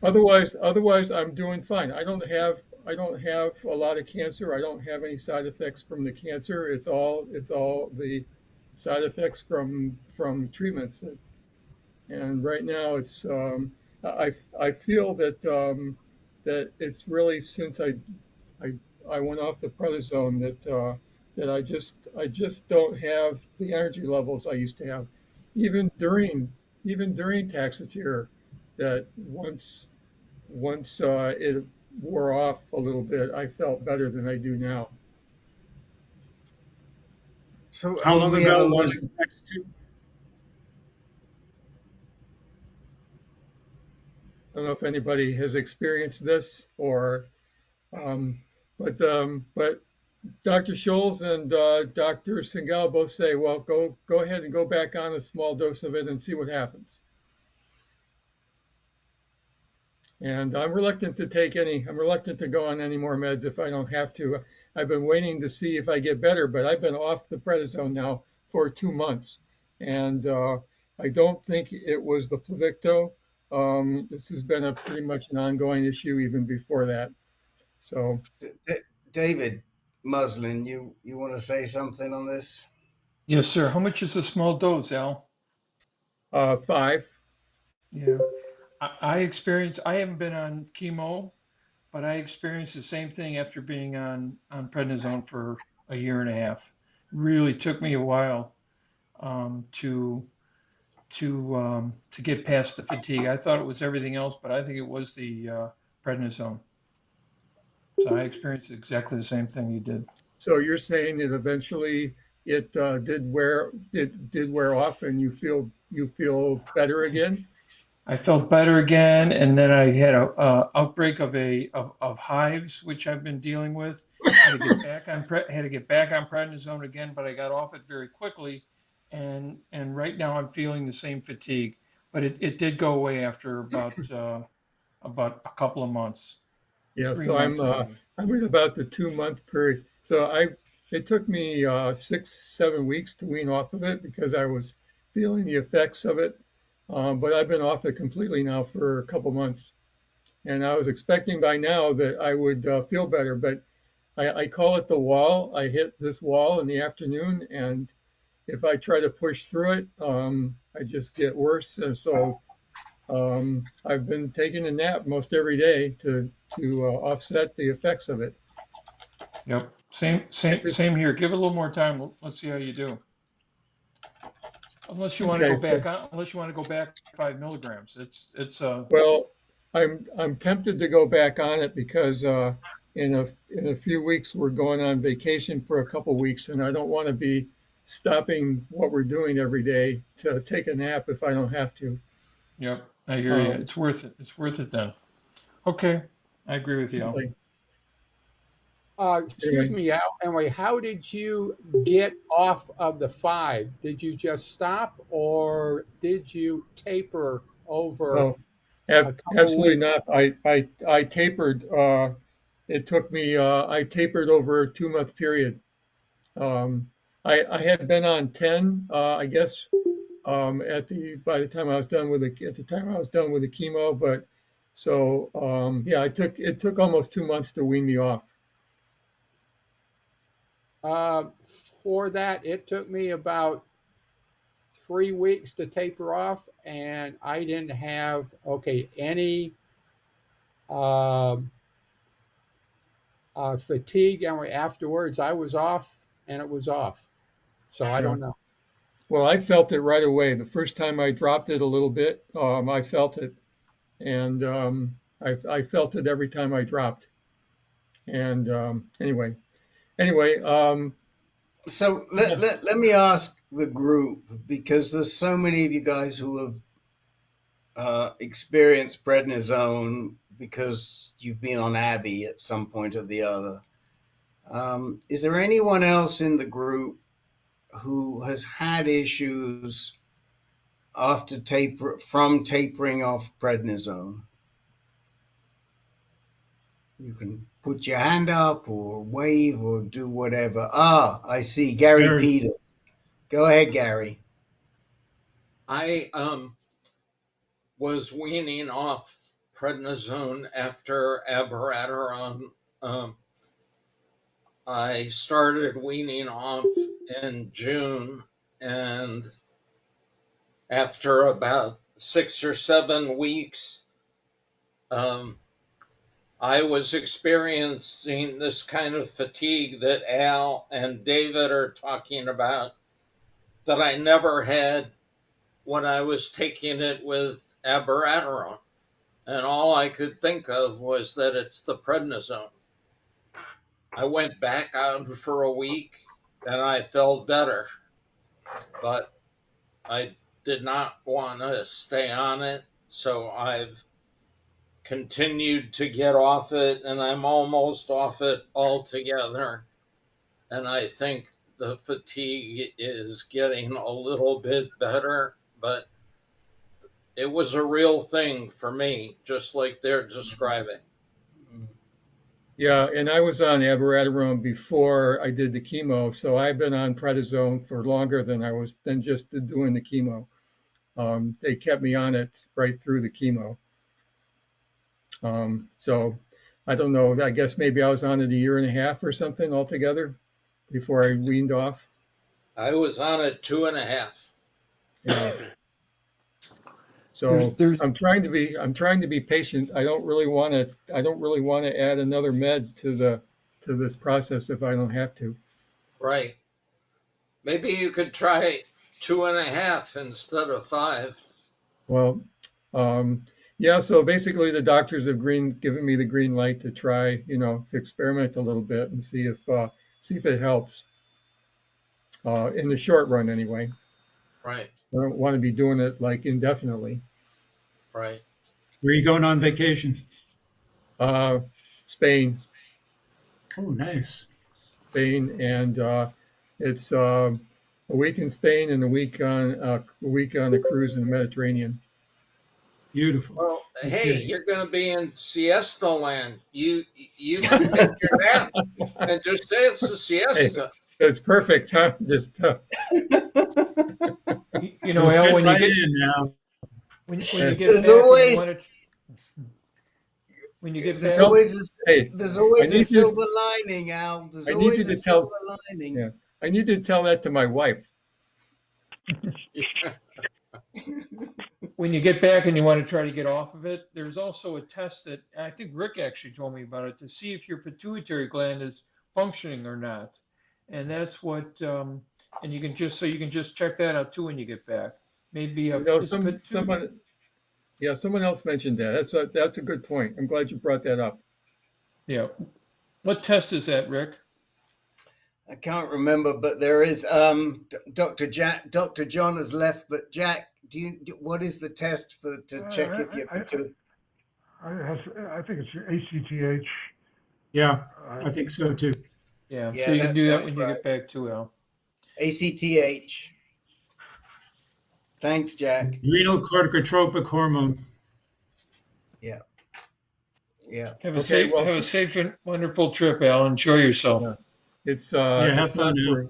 Otherwise, I'm doing fine. I don't have a lot of cancer. I don't have any side effects from the cancer. It's all the side effects from treatments. And right now, I feel that that it's really since I went off the prednisone that I just don't have the energy levels I used to have, even during Taxotere, that once it wore off a little bit, I felt better than I do now. So, I How mean, long we have a ago lot was of, the Taxotere? I don't know if anybody has experienced this or, but Dr. Scholes and Dr. Singal both say, well, go ahead and go back on a small dose of it and see what happens. And I'm reluctant to go on any more meds if I don't have to. I've been waiting to see if I get better, but I've been off the prednisone now for 2 months. And I don't think it was the Pluvicto. This has been a pretty much an ongoing issue even before that. So, David Muslin, you want to say something on this? Yes, sir. How much is a small dose, Al? 5. Yeah. I haven't been on chemo, but I experienced the same thing after being on prednisone for a year and a half. Really took me a while to get past the fatigue. I thought it was everything else, but I think it was the prednisone. So I experienced exactly the same thing you did. So you're saying that eventually it did wear off, and you feel better again? I felt better again, and then I had a outbreak of hives, which I've been dealing with. Had to get back on prednisone again, but I got off it very quickly, and right now I'm feeling the same fatigue, but it did go away after about a couple of months. Yeah, Three so months maybe. I'm at about the 2 month period. It took me 6, 7 weeks to wean off of it because I was feeling the effects of it. But I've been off it completely now for a couple months, and I was expecting by now that I would feel better. But I call it the wall. I hit this wall in the afternoon, and if I try to push through it, I just get worse. And so I've been taking a nap most every day to offset the effects of it. Yep. I just Same here. Give it a little more time. Let's see how you do. Unless you want to okay. go So back on, unless you want to go back 5 milligrams. It's well, I'm tempted to go back on it because in a few weeks we're going on vacation for a couple weeks, and I don't want to be stopping what we're doing every day to take a nap if I don't have to. Yep. I hear you. Um, It's worth it. It's worth it then. Okay. I agree with you, Al. okay. Excuse Anyway, me, Al. Anyway, how did you get off of the 5? Did you just stop or did you taper over no, a couple absolutely weeks? not. I tapered. It took me. I tapered over a 2 month period. I had been on 10, I guess, at the by the time I was done with the at the time I was done with the chemo. But so yeah, it took almost 2 months to wean me off. Uh, for that, it took me about 3 weeks to taper off, and I didn't have any um fatigue. And afterwards, I was off, and it was off. So I Yeah. don't know. Well, I felt it right away. The first time I dropped it a little bit, I felt it, and I felt it every time I dropped. And anyway, So yeah, let me ask the group, because there's so many of you guys who have experienced prednisone because you've been on Abby at some point or the other. Is there anyone else in the group who has had issues after tapering off prednisone? You can put your hand up or wave or do whatever. Ah, I see. Gary Gary. Peters. Go ahead, Gary. I was weaning off prednisone after abiraterone. I started weaning off in June, and after about 6 or 7 weeks, um, I was experiencing this kind of fatigue that Al and David are talking about that I never had when I was taking it with abiraterone. And all I could think of was that it's the prednisone. I went back out for a week and I felt better, but I did not want to stay on it. So I've continued to get off it and I'm almost off it altogether. And I think the fatigue is getting a little bit better, but it was a real thing for me, just like they're describing. Yeah, and I was on abiraterone before I did the chemo, so I've been on prednisone for longer than just doing the chemo. They kept me on it right through the chemo. So I don't know. I guess maybe I was on it a year and a half or something altogether before I weaned off. I was on it 2.5. Yeah. There's So there's I'm trying to be patient. I don't really want to add another med to this process if I don't have to. Right. Maybe you could try 2.5 instead of 5. Well, yeah, so basically the doctors have given me the green light to try, to experiment a little bit and see if it helps, in the short run anyway. Right. I don't want to be doing it like indefinitely. Right. Where are you going on vacation? Spain, Oh, nice. Spain, and it's a week in Spain and a week on a cruise in the Mediterranean. Beautiful. Well, hey, Okay. you're going to be in siesta land. You can take your nap and just say it's a Hey, siesta. it's perfect, huh? Just You know, You'll Al, fit when you right get in now. when you get There's back and you always want to when you get there's back, tell. always a, Hey, there's I always a need you. silver lining, Al. There's I need you always a to silver tell. lining. Yeah, I need you to tell that to my wife. when you get back and you want to try to get off of it, there's also a test that I think Rick actually told me about it to see if your pituitary gland is functioning or not. And that's what, and you can just, so you can just check that out too when you get back. Maybe You know, it's someone, yeah, someone else mentioned that. That's a good point. I'm glad you brought that up. yeah. What test is that, Rick? I can't remember, but there is Dr. John has left, but Jack, what is the test for to check if you're pituitary? I think it's ACTH. Yeah, I think so too. Yeah, so Yeah, you can that do that sounds when you right. get back too, Al. ACTH. Thanks, Jack. Adrenal corticotropic hormone. Yeah, yeah. Okay, well, Have a safe and wonderful trip, Al. Enjoy yourself. yeah, Yeah, have it's fun not now.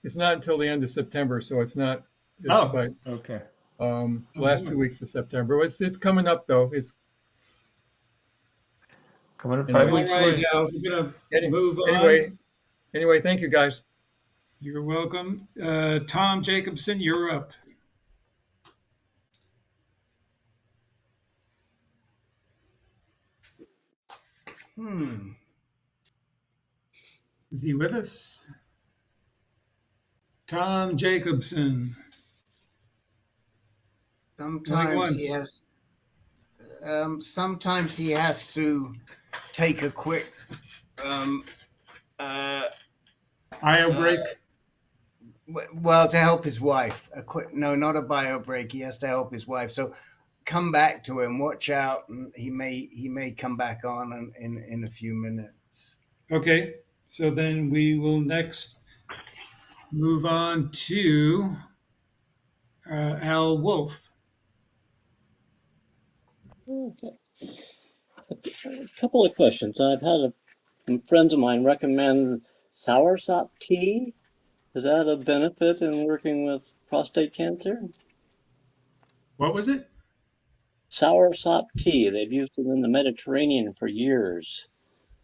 it's not until the end of September, so it's not, Oh, but Okay. oh last boy. 2 weeks of September. It's coming up though. It's Coming up five anyway. All weeks right, away. Al, we're gonna Any, move anyway, on. anyway, thank you guys. You're welcome. Tom Jacobson, you're up. Hmm. Is he with us? Tom Jacobson. Going Sometimes he once. has. Sometimes he has to take a quick. Um, uh, IO uh, break. well, to help his wife. A quick. No, not a bio break. He has to help his wife. So come back to him. Watch out, and he may come back on in a few minutes. Okay, so then we will next move on to Al Wolf. Okay. A couple of questions. I've had some friends of mine recommend soursop tea. Is that a benefit in working with prostate cancer? What was it? Soursop tea. They've used it in the Mediterranean for years.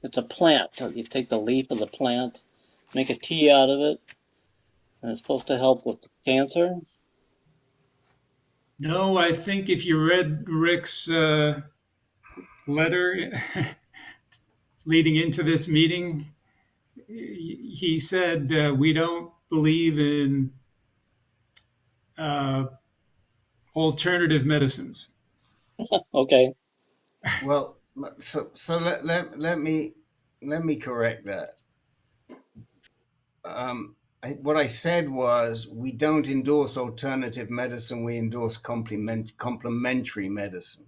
It's a plant. So you take the leaf of the plant, make a tea out of it, and it's supposed to help with cancer. No, I think if you read Rick's letter leading into this meeting, he said we don't believe in uh, alternative medicines. Okay. Well, so let me correct that. What I said was we don't endorse alternative medicine. We endorse complementary medicine.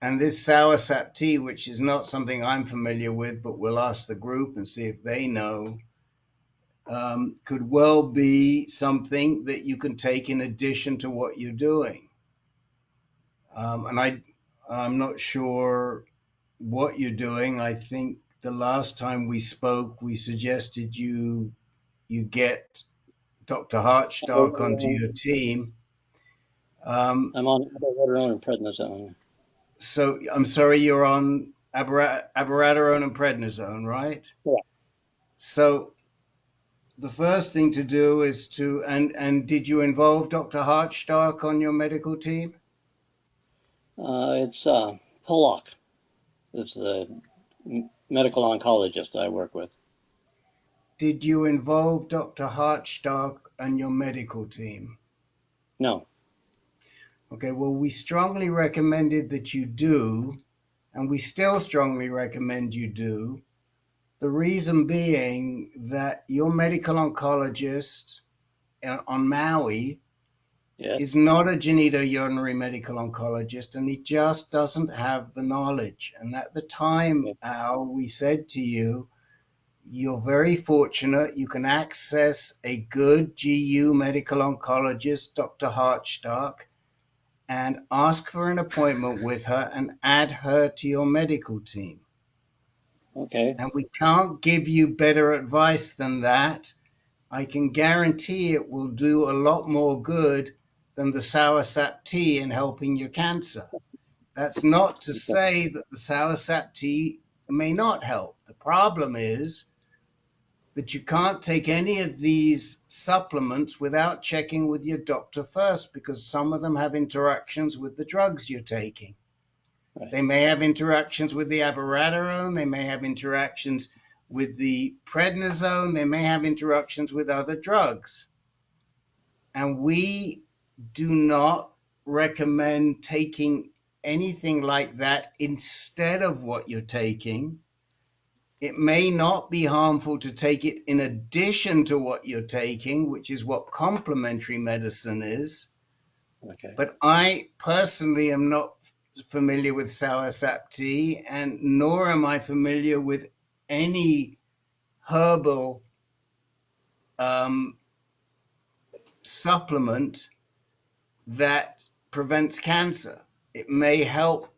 And this soursop tea, which is not something I'm familiar with, but we'll ask the group and see if they know, could well be something that you can take in addition to what you're doing. And I'm not sure what you're doing. I think the last time we spoke, we suggested you get Dr. Harzstark onto your team. I'm on abiraterone and prednisone. So I'm sorry, you're on abiraterone and prednisone, right? Yeah. So the first thing to do is to and did you involve Dr. Harzstark on your medical team? It's Pollock. It's the medical oncologist I work with. Did you involve Dr. Harzstark and your medical team? No. Okay, well, we strongly recommended that you do, and we still strongly recommend you do. The reason being that your medical oncologist on Maui is not a genitourinary medical oncologist, and he just doesn't have the knowledge. And at the time, Al, we said to you, you're very fortunate. You can access a good GU medical oncologist, Dr. Harzstark, and ask for an appointment with her and add her to your medical team. Okay. And we can't give you better advice than that. I can guarantee it will do a lot more good than the soursop tea in helping your cancer. That's not to say that the soursop tea may not help. The problem is that you can't take any of these supplements without checking with your doctor first, because some of them have interactions with the drugs you're taking. Right. They may have interactions with the abiraterone, they may have interactions with the prednisone, they may have interactions with other drugs. And we do not recommend taking anything like that instead of what you're taking. It may not be harmful to take it in addition to what you're taking, which is what complementary medicine is. Okay. But I personally am not familiar with soursop tea, and nor am I familiar with any herbal supplement that prevents cancer. It may help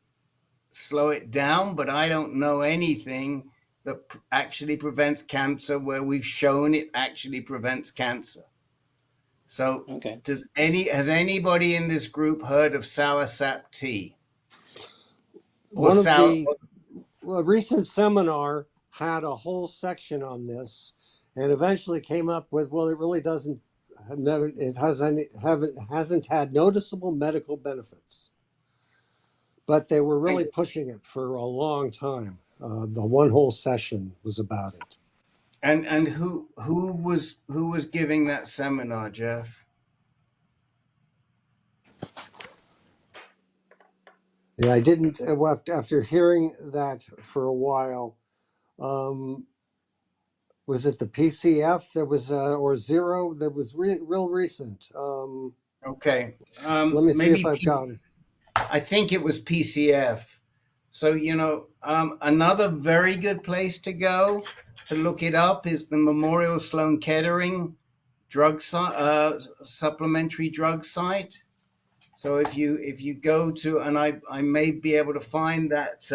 slow it down, but I don't know anything that actually prevents cancer where we've shown it actually prevents cancer. So Okay. has anybody in this group heard of soursop tea? One of the recent seminar had a whole section on this, and eventually came up with, well, it really doesn't. It hasn't had noticeable medical benefits, but they were really pushing it for a long time. The one whole session was about it. And who was giving that seminar, Jeff? Yeah, I didn't. After hearing that for a while, was it the PCF that was or Zero that was real recent? Okay, Let me see if maybe I've got it. I think it was PCF. So another very good place to go to look it up is the Memorial Sloan Kettering supplementary drug site. So if you go to, and I may be able to find that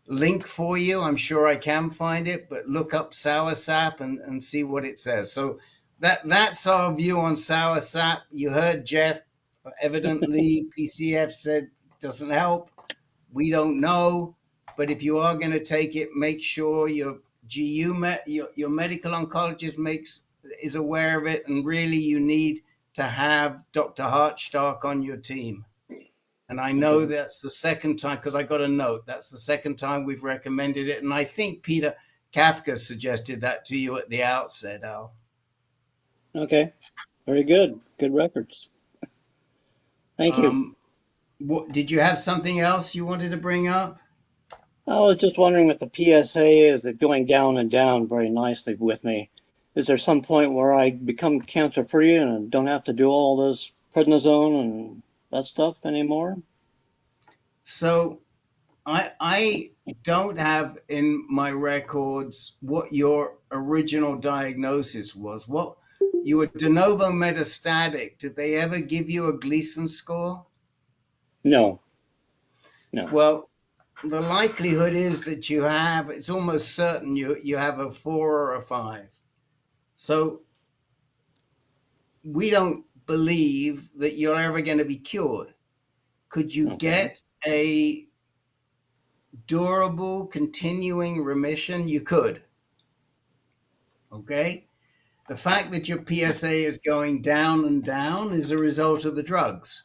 link for you. I'm sure I can find it, but look up soursop and see what it says. So that's our view on soursop. You heard Jeff. Evidently, PCF said doesn't help. We don't know, but if you are going to take it, make sure your your medical oncologist is aware of it, and really you need to have Dr. Harzstark on your team. And I know that's the second time, because I got a note, that's the second time we've recommended it. And I think Peter Kafka suggested that to you at the outset, Al. Okay. Very good. Good records. Thank you. Did you have something else you wanted to bring up? I was just wondering with the PSA, is it going down and down very nicely with me? Is there some point where I become cancer-free and don't have to do all this prednisone and that stuff anymore? So I don't have in my records what your original diagnosis was. What you were de novo metastatic. Did they ever give you a Gleason score? No. No. Well, the likelihood is that it's almost certain you have a 4 or a 5. So we don't believe that you're ever going to be cured. Could you get a durable, continuing remission? You could. Okay? The fact that your PSA is going down and down is a result of the drugs.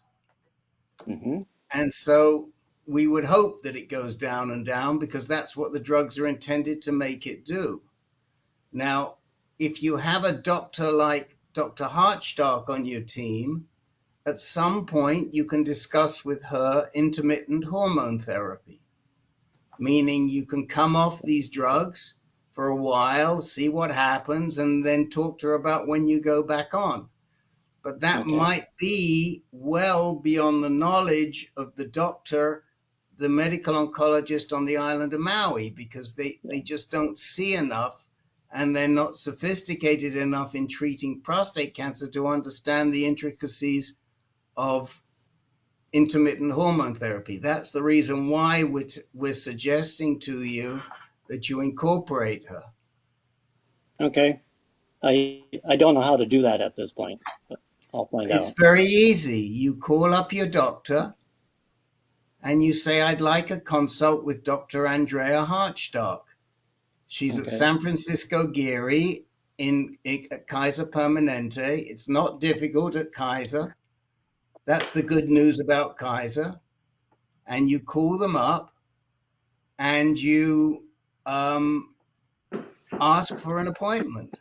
Mm-hmm. And so we would hope that it goes down and down, because that's what the drugs are intended to make it do. Now, if you have a doctor like Dr. Harzstark on your team, at some point you can discuss with her intermittent hormone therapy, meaning you can come off these drugs for a while, see what happens, and then talk to her about when you go back on. But that might be well beyond the knowledge of the doctor, the medical oncologist on the island of Maui, because they just don't see enough and they're not sophisticated enough in treating prostate cancer to understand the intricacies of intermittent hormone therapy. That's the reason why we're suggesting to you that you incorporate her. Okay. I don't know how to do that at this point, but I'll find It's out. very easy. You call up your doctor and you say, I'd like a consult with Dr. Andrea Harzstark. She's at Okay. San Francisco Geary at Kaiser Permanente. It's not difficult at Kaiser. That's the good news about Kaiser. And you call them up and you ask for an appointment.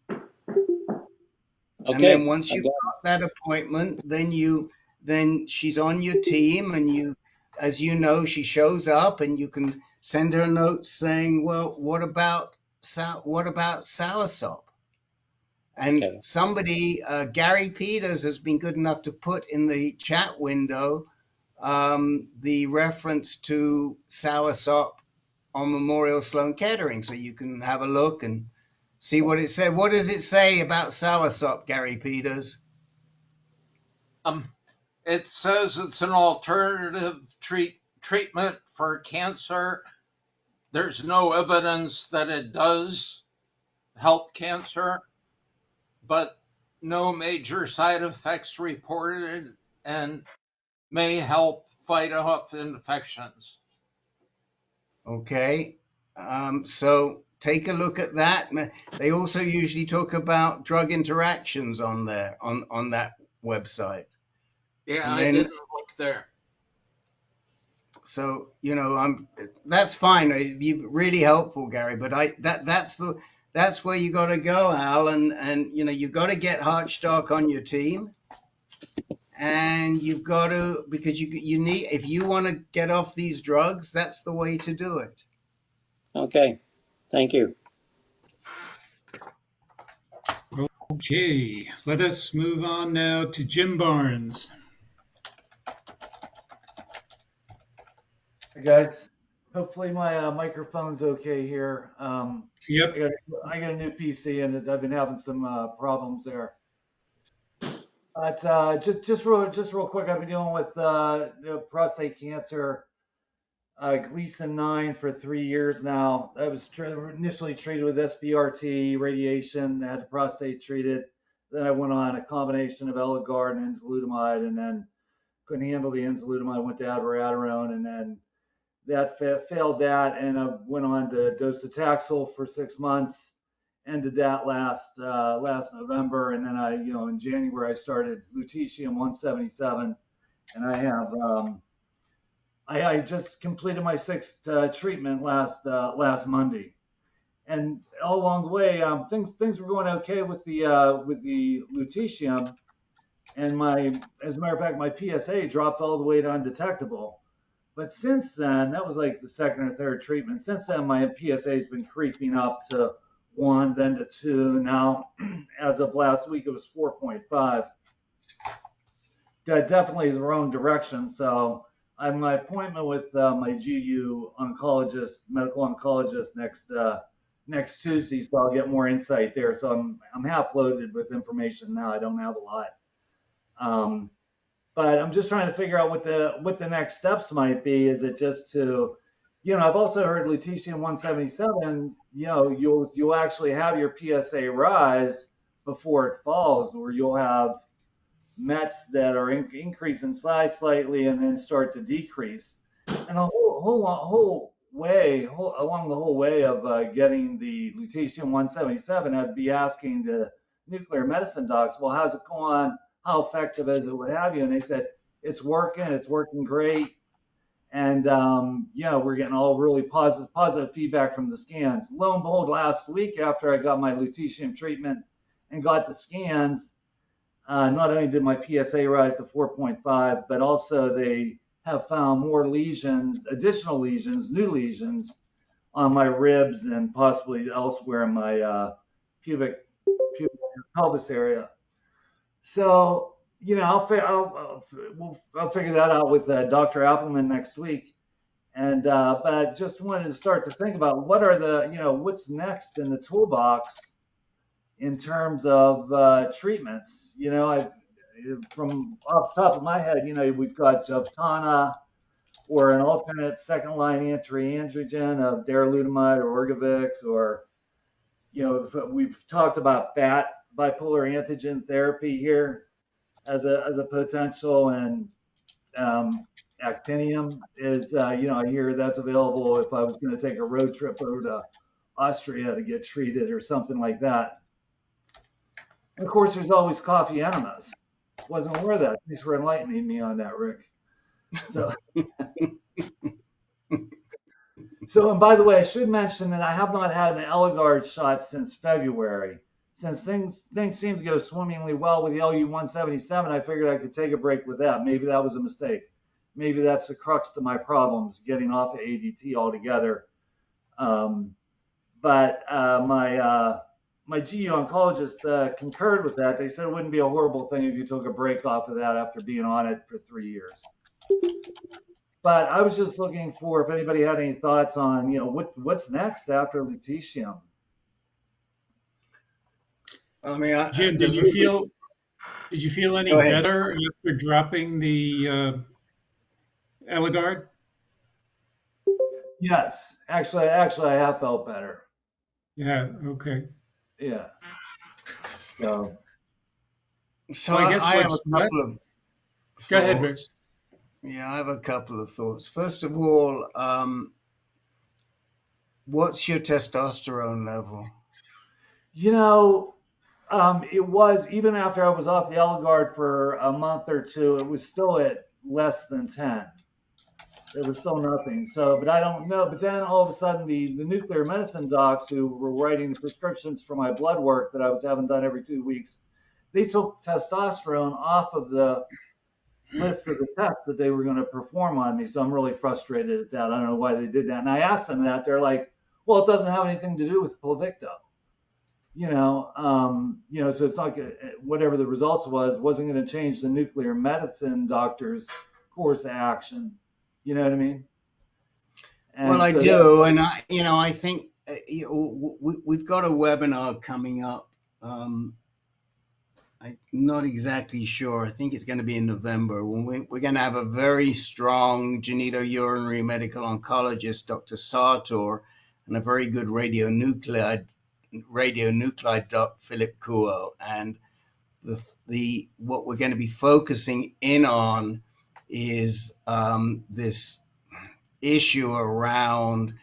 And Okay. then once you've got that appointment, then she's on your team, and you, as you know, she shows up, and you can send her a note saying, well, what about soursop? And Okay. somebody, Gary Peters, has been good enough to put in the chat window the reference to soursop on Memorial Sloan Kettering, so you can have a look and see what it said. What does it say about soursop, Gary Peters? It says it's an alternative treatment for cancer. There's no evidence that it does help cancer, but no major side effects reported, and may help fight off infections. Okay, so take a look at that. They also usually talk about drug interactions on there, on that website. Yeah, And I then, didn't look there. so that's fine. You're really helpful, Gary. But that's where you got to go, Al. And you got to get Harzstark on your team, and you've got to, because you need, if you want to get off these drugs, that's the way to do it. Okay. Thank you. Okay, let us move on now to Jim Barnes. Hey guys, hopefully my microphone's okay here. Yep. I got a new PC and I've been having some problems there. But just real quick, I've been dealing with prostate cancer, Gleason 9 for 3 years now. I was initially treated with SBRT radiation, had the prostate treated. Then I went on a combination of Eligard and enzalutamide, and then couldn't handle the enzalutamide, went to abiraterone, and then that failed that, and I went on to docetaxel for 6 months. Ended that last November, and then in January I started lutetium 177, and I have I just completed my 6th treatment last Monday, and all along the way things were going okay with the lutetium, and as a matter of fact my PSA dropped all the way to undetectable. But since then, that was like the 2nd or 3rd treatment. Since then, my PSA has been creeping up to 1, then to 2. Now, as of last week, it was 4.5. Definitely the wrong direction. So I have my appointment with my GU oncologist, medical oncologist next Tuesday. So I'll get more insight there. So I'm half loaded with information now. I don't have a lot. But I'm just trying to figure out what the next steps might be. Is it just to, I've also heard lutetium 177, you'll actually have your PSA rise before it falls, where you'll have Mets that are increase in size slightly and then start to decrease. And along the whole way of getting the lutetium 177, I'd be asking the nuclear medicine docs, well, how's it going? How effective is it? What have you? And they said, it's working great. And we're getting all really positive feedback from the scans. Lo and behold, last week after I got my lutetium treatment and got the scans, not only did my PSA rise to 4.5, but also they have found more lesions, additional lesions, new lesions on my ribs and possibly elsewhere in my pubic pelvis area. So, I'll figure that out with Dr. Appleman next week. And but just wanted to start to think about what are the, what's next in the toolbox in terms of treatments. From off the top of my head, we've got Jevtana or an alternate second line anti-androgen of darolutamide or Orgovyx, or we've talked about BAT, bipolar antigen therapy here as a potential, and actinium is, I hear that's available if I was going to take a road trip over to Austria to get treated or something like that. And of course, there's always coffee enemas. Wasn't aware of that. Thanks for enlightening me on that, Rick. So, and by the way, I should mention that I have not had an Eligard shot since February. Since things seem to go swimmingly well with the LU-177, I figured I could take a break with that. Maybe that was a mistake. Maybe that's the crux to my problems, getting off of ADT altogether. But my GU oncologist concurred with that. They said it wouldn't be a horrible thing if you took a break off of that after being on it for 3 years. But I was just looking for if anybody had any thoughts on, what's next after lutetium. I mean, Jim, did you feel any better after dropping the Eligard? Yes, actually, I have felt better. Yeah. Okay. Yeah. So well, I guess I have a couple of. Go ahead, Rich. Yeah, I have a couple of thoughts. First of all, what's your testosterone level? It was, even after I was off the Eligard for a month or two, it was still at less than 10. There was still nothing. So, but I don't know. But then all of a sudden, the nuclear medicine docs who were writing the prescriptions for my blood work that I was having done every 2 weeks, they took testosterone off of the list of the tests that they were going to perform on me. So I'm really frustrated at that. I don't know why they did that. And I asked them that. They're like, well, it doesn't have anything to do with Pluvicto. So it's not whatever the results wasn't going to change the nuclear medicine doctor's course of action. You know what I mean? And well, I do, and I think we've got a webinar coming up. I'm not exactly sure. I think it's going to be in November when we're going to have a very strong genitourinary medical oncologist, Dr. Sartor, and a very good radionuclide doc, Philip Kuo. And what we're going to be focusing in on is this issue around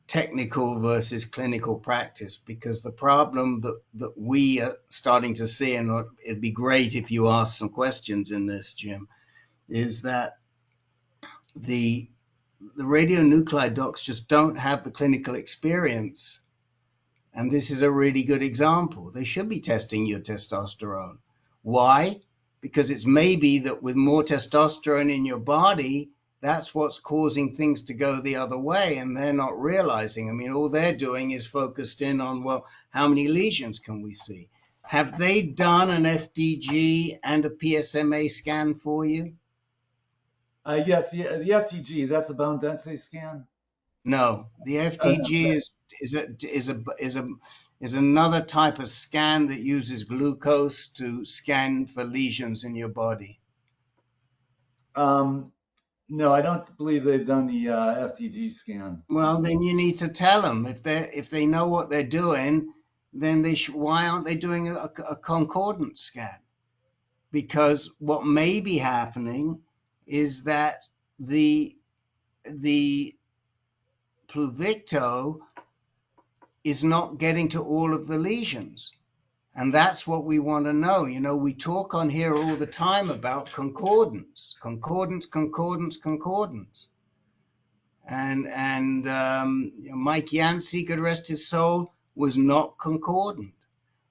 technical versus clinical practice, because the problem that we are starting to see, and it'd be great if you ask some questions in this, Jim, is that the radionuclide docs just don't have the clinical experience. And this is a really good example. They should be testing your testosterone. Why? Because it's maybe that with more testosterone in your body, that's what's causing things to go the other way, and they're not realizing. I mean, all they're doing is focused in on, well, how many lesions can we see? Have they done an FDG and a PSMA scan for you? Yes, the FTG, that's a bone density scan. No, the FTG is another type of scan that uses glucose to scan for lesions in your body. No, I don't believe they've done the FTG scan. Well, then you need to tell them if they know what they're doing, then why aren't they doing a concordance scan? Because what may be happening is that the Pluvicto is not getting to all of the lesions. And that's what we want to know. We talk on here all the time about concordance. And Mike Yancey, God rest his soul, was not concordant.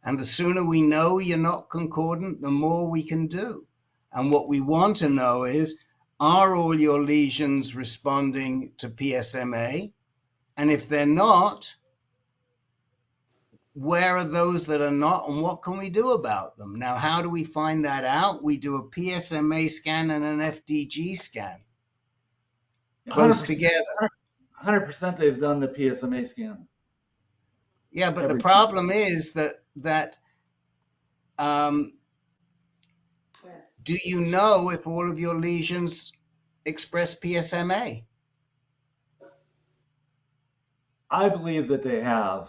And the sooner we know you're not concordant, the more we can do. And what we want to know is, are all your lesions responding to PSMA? And if they're not, where are those that are not, and what can we do about them? Now, how do we find that out? We do a PSMA scan and an FDG scan. close 100%, together. 100% they've done the PSMA scan. Yeah, but the Every problem is that um, do you know if all of your lesions express PSMA? I believe that they have.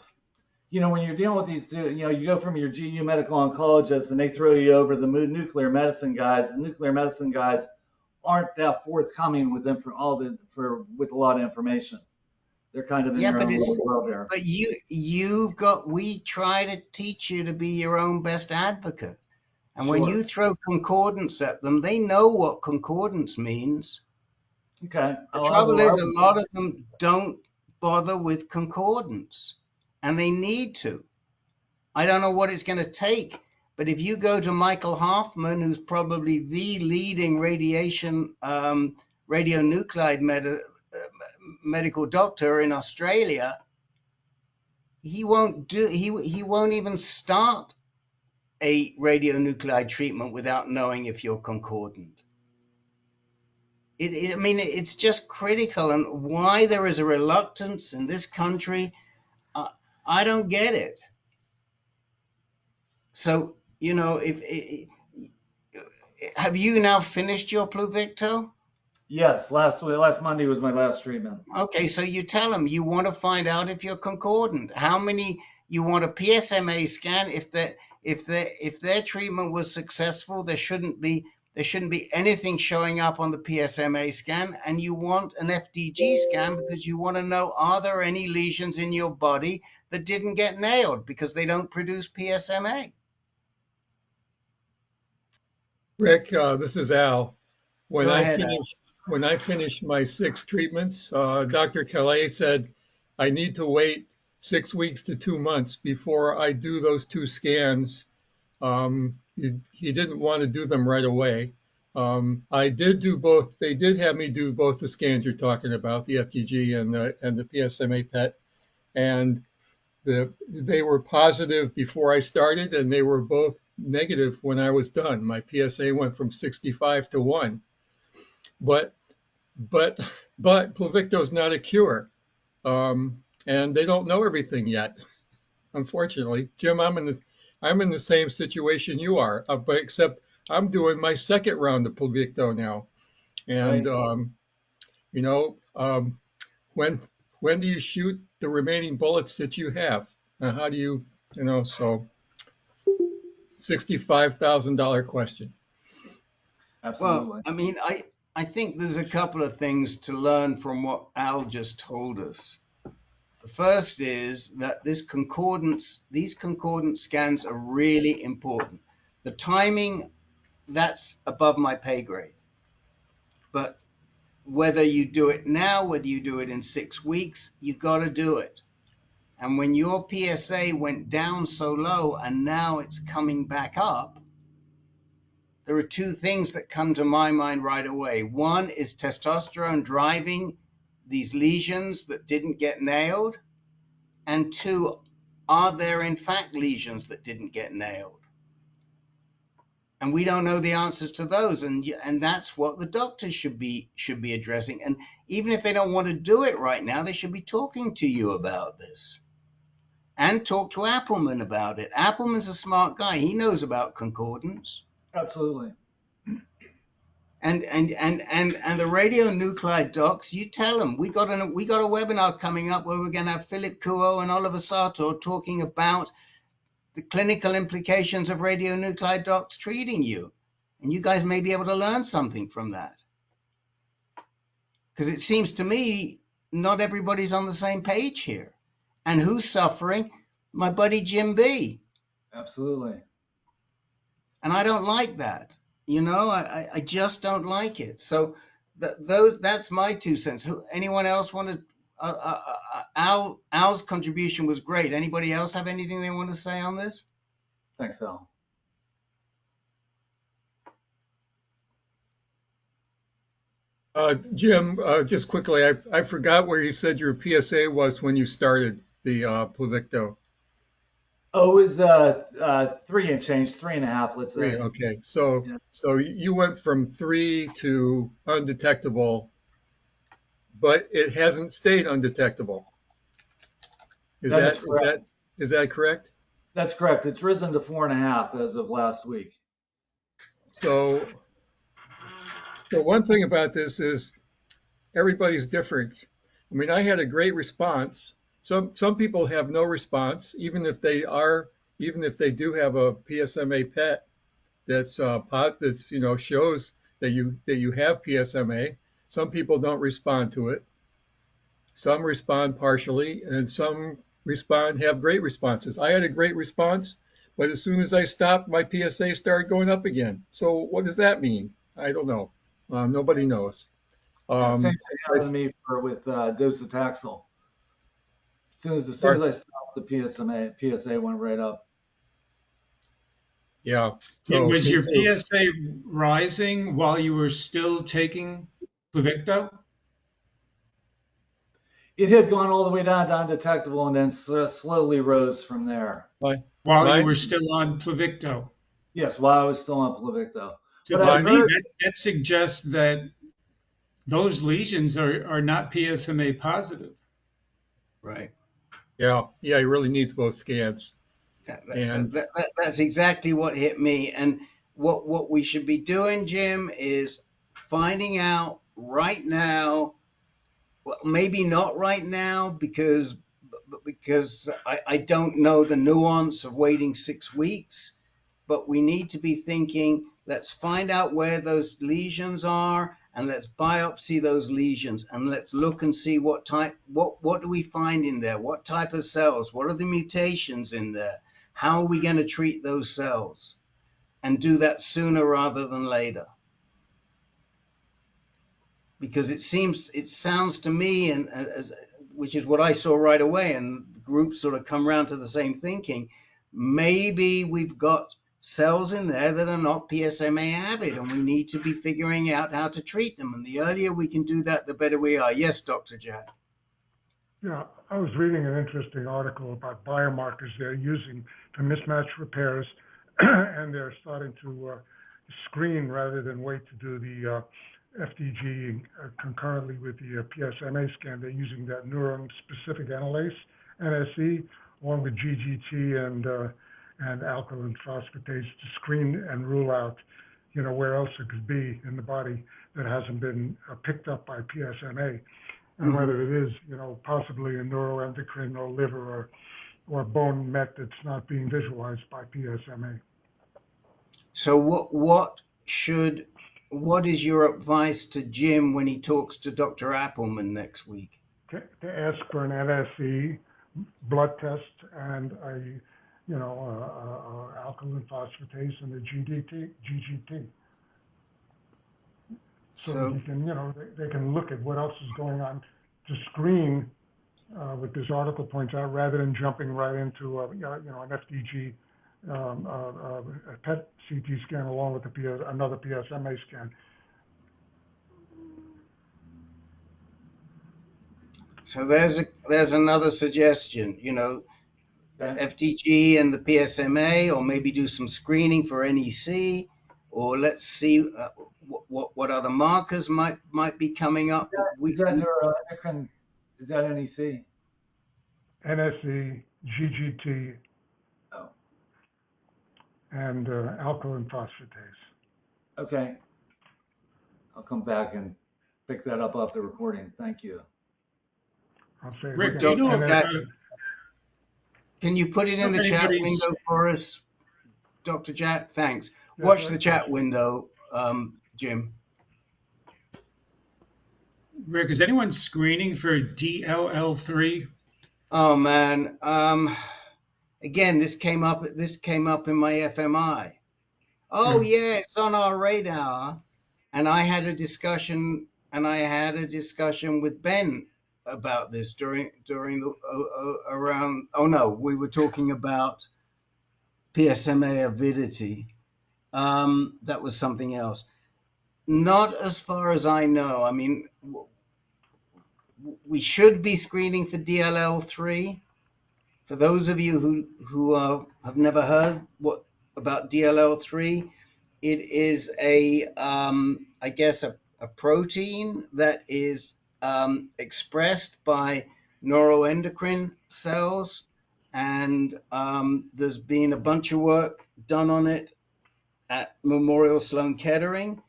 You know, when you're dealing with these two, you know, you go from your GU medical oncologist and they throw you over to the nuclear medicine guys. The nuclear medicine guys aren't that forthcoming with them with a lot of information. They're kind of in Yeah, their but own it's little world there. but you've got we try to teach you to be your own best advocate. And when Sure. you throw concordance at them, they know what concordance means. Okay. The I'll have trouble is a a lot of them don't bother with concordance, and they need to. I don't know what it's going to take, but if you go to Michael Hoffman, who's probably the leading radionuclide medical doctor in Australia, he won't even start a radionuclide treatment without knowing if you're concordant. I mean, it's just critical, and why there is a reluctance in this country, I don't get it. So, you know, have you now finished your Pluvicto? Yes, last Monday was my last treatment. Okay, so you tell them you want to find out if you're concordant. How many you want a PSMA scan? If their treatment was successful, there shouldn't be anything showing up on the PSMA scan, and you want an FDG scan because you want to know, are there any lesions in your body that didn't get nailed because they don't produce PSMA? Rick, this is Al. When Go I ahead, Al. finished when I finished my 6 treatments, Dr. Calais said I need to wait 6 weeks to 2 months before I do those 2 scans. He didn't want to do them right away. I did do both. They did have me do both the scans you're talking about, the FDG and the PSMA PET, and they were positive before I started, and they were both negative when I was done. My PSA went from 65 to 1. But but Pluvicto is not a cure, and they don't know everything yet. Unfortunately, Jim, I'm in the same situation you are, but except I'm doing my second round of Pluvicto now, and Right. you know, when when do you shoot the remaining bullets that you have? How do you, so $65,000 question. Well, Absolutely. I mean, I think there's a couple of things to learn from what Al just told us. The first is that these concordant scans are really important. The timing, that's above my pay grade. But whether you do it now, whether you do it in 6 weeks, you got to do it. And when your PSA went down so low and now it's coming back up, there are two things that come to my mind right away. One is testosterone driving these lesions that didn't get nailed. And two, are there in fact lesions that didn't get nailed? And we don't know the answers to those, and that's what the doctors should be addressing. And even if they don't want to do it right now, they should be talking to you about this, and talk to Appleman about it. Appleman's a smart guy; he knows about concordance. Absolutely. And the radionuclide docs, you tell them we got a webinar coming up where we're going to have Philip Kuo and Oliver Sartor talking about the clinical implications of radionuclide docs treating you. And you guys may be able to learn something from that. Because it seems to me not everybody's on the same page here. And who's suffering? My buddy Jim B. Absolutely. And I don't like that. I just don't like it. So that's my 2 cents. Anyone else want to? Al's contribution was great. Anybody else have anything they want to say on this? Thanks, Al. Jim, just quickly, I forgot where you said your PSA was when you started the Pluvicto. Oh, it was 3 and change, 3.5, let's say. Okay, so Yeah. so you went from 3 to undetectable but it hasn't stayed undetectable. Is That is that correct. is that correct? That's correct. It's risen to 4.5 as of last week. So, so one thing about this is everybody's different. I mean, I had a great response. Some people have no response, even if they do have a PSMA PET that's that's shows that you have PSMA. Some people don't respond to it. Some respond partially, and some have great responses. I had a great response, but as soon as I stopped, my PSA started going up again. So what does that mean? I don't know. Nobody knows. Yeah, same Um, thing I, happened to me with docetaxel. As soon as Par- I stopped, the PSA went right up. Yeah. So Was me your too. PSA rising while you were still taking Pluvicto? It had gone all the way down to undetectable and then slowly rose from there. My, While you were mine, still on Pluvicto? Yes, while I was still on Pluvicto. So But to I've mine, me, heard, that suggests that those lesions are not PSMA positive. Right. yeah, yeah, he really needs both scans. And That's exactly what hit me. And what we should be doing, Jim, is finding out right now. Well, maybe not right now because I don't know the nuance of waiting 6 weeks. But we need to be thinking, let's find out where those lesions are and let's biopsy those lesions and let's look and see what do we find in there? What type of cells? What are the mutations in there? How are we going to treat those cells? And do that sooner rather than later. Because it sounds to me, and which is what I saw right away, and the group sort of come around to the same thinking. Maybe we've got cells in there that are not PSMA avid, and we need to be figuring out how to treat them. And the earlier we can do that, the better we are. Yes, Dr. Jack. Yeah, I was reading an interesting article about biomarkers they're using for mismatch repairs, and they're starting to screen rather than wait to do the FDG concurrently with the PSMA scan. They're using that neuron-specific analyase, NSE, along with GGT and alkaline phosphatase to screen and rule out, where else it could be in the body that hasn't been picked up by PSMA. And whether it is, possibly a neuroendocrine or liver or bone met that's not being visualized by PSMA. So what is your advice to Jim when he talks to Dr. Appelman next week? To ask for an NSE blood test and alkaline phosphatase and a GGT. So that you can, they can look at what else is going on to screen what this article points out, rather than jumping right into an FDG a PET CT scan along with another PSMA scan. So there's another suggestion, FDG and the PSMA, or maybe do some screening for NEC, or let's see what other markers might be coming up. Is that neuroendocrine? Is that NEC? NSE, GGT, Oh. and alkaline phosphatase. Okay. I'll come back and pick that up off the recording. Thank you. I'll say Rick, again. do you know if, can you put it in the chat window for us, Dr. Jack? Thanks. Watch the chat window, Jim. Rick, is anyone screening for DLL3? Oh man. Again, this came up in my FMI. Oh yeah, it's on our radar. And I had a discussion with Ben about this during the around. Oh no, we were talking about PSMA avidity. That was something else. Not as far as I know. I mean, we should be screening for DLL3. For those of you who have never heard about DLL3, it is I guess a protein that is expressed by neuroendocrine cells, and there's been a bunch of work done on it at Memorial Sloan Kettering,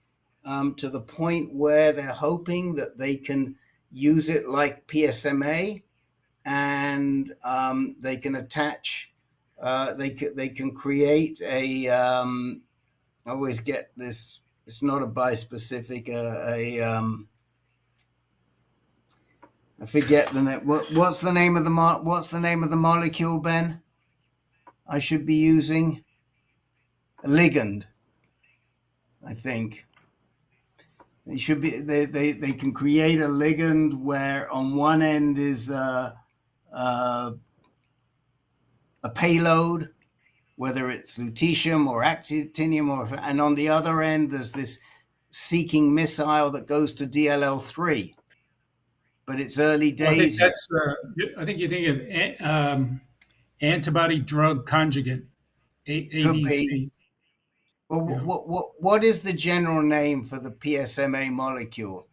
to the point where they're hoping that they can use it like PSMA, and they can attach, they can create a, I always get this, it's not a bispecific, I forget the name. What's the name of the molecule, Ben? I should be using a ligand, I think. They should be. They can create a ligand where on one end is a payload, whether it's lutetium or actinium, and on the other end there's this seeking missile that goes to DLL3. But it's early Well, I think days yet. that's. I think you think of antibody drug conjugate, Could be. ADC. Well, Yeah. what is the general name for the PSMA molecule?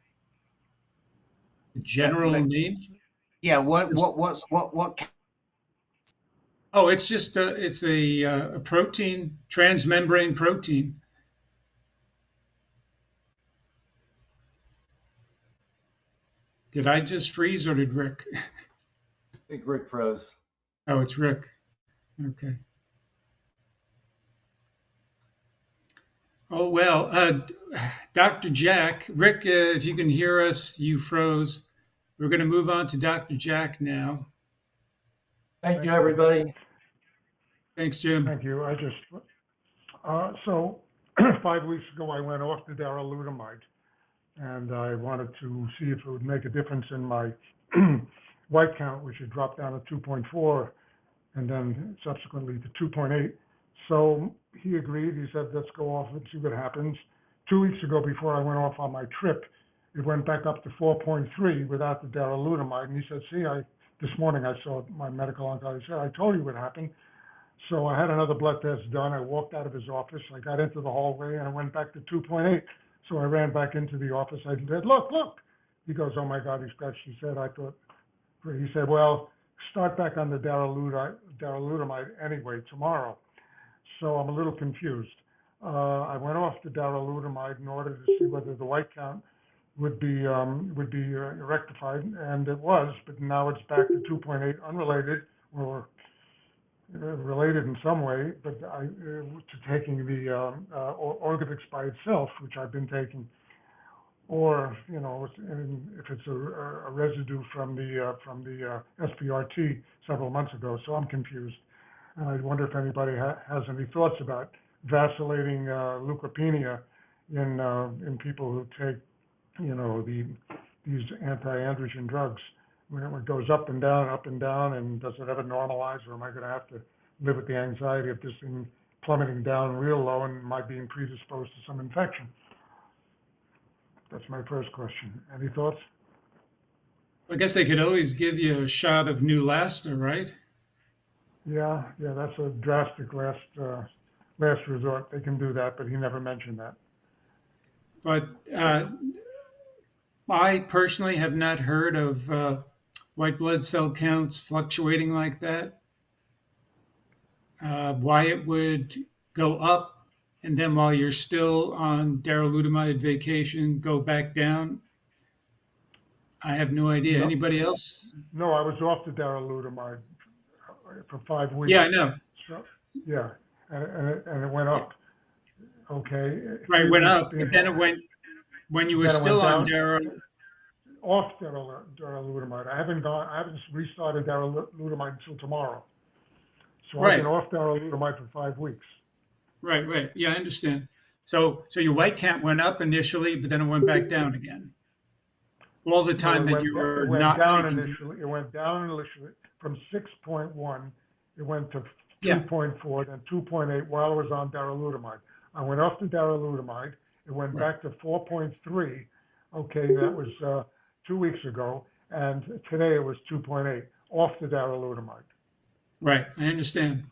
The general name? Yeah. What? Oh, it's just it's a protein, transmembrane protein. Did I just freeze or did Rick? I think Rick froze. Oh, it's Rick. Okay. Oh, well, Dr. Jack, Rick, if you can hear us, you froze. We're going to move on to Dr. Jack now. Thank you, everybody. Thanks, Jim. Thank you. I just, so 5 weeks ago, I went off the darolutamide, and I wanted to see if it would make a difference in my white count, which had dropped down to 2.4, and then subsequently to 2.8. So he agreed. He said, let's go off and see what happens. 2 weeks ago, before I went off on my trip, it went back up to 4.3 without the darolutamide. And he said, see, this morning I saw my medical oncologist. He said, I told you what happened. So I had another blood test done. I walked out of his office. I got into the hallway, and I went back to 2.8. So I ran back into the office. I said, look. He goes, oh, my God, he scratched his head. I thought, he said, well, start back on the darolutamide anyway tomorrow. So I'm a little confused. I went off the darolutamide in order to see whether the white count would be rectified, and it was, but now it's back to 2.8, unrelated or related in some way, but to taking the Orgovyx by itself, which I've been taking, or if it's a residue from the SPRT several months ago. So I'm confused, and I wonder if anybody has any thoughts about vacillating leukopenia in people who take these anti-androgen drugs. When it goes up and down, and does it ever normalize, or am I going to have to live with the anxiety of this thing plummeting down real low and my being predisposed to some infection? That's my first question. Any thoughts? I guess they could always give you a shot of Neulasta, right? Yeah, that's a drastic last resort. They can do that, but he never mentioned that. But I personally have not heard of white blood cell counts fluctuating like that. Why it would go up and then while you're still on darolutamide vacation, go back down, I have no idea. No. Anybody else? No, I was off the darolutamide for 5 weeks. Yeah, I know. So, yeah, and it went up. Okay. Right, went up, but then it went, when you were still on off darolutamide. I haven't restarted darolutamide until tomorrow. So I've been off darolutamide for 5 weeks. Right. Yeah, I understand. So your white count went up initially, but then it went back down again. All the time that you were not taking... It went down initially from 6.1. It went to 2.4, then 2.8 while I was on darolutamide. I went off the darolutamide. It went back to 4.3. Okay, that was 2 weeks ago, and today it was 2.8 off the darolutamide. Right, I understand.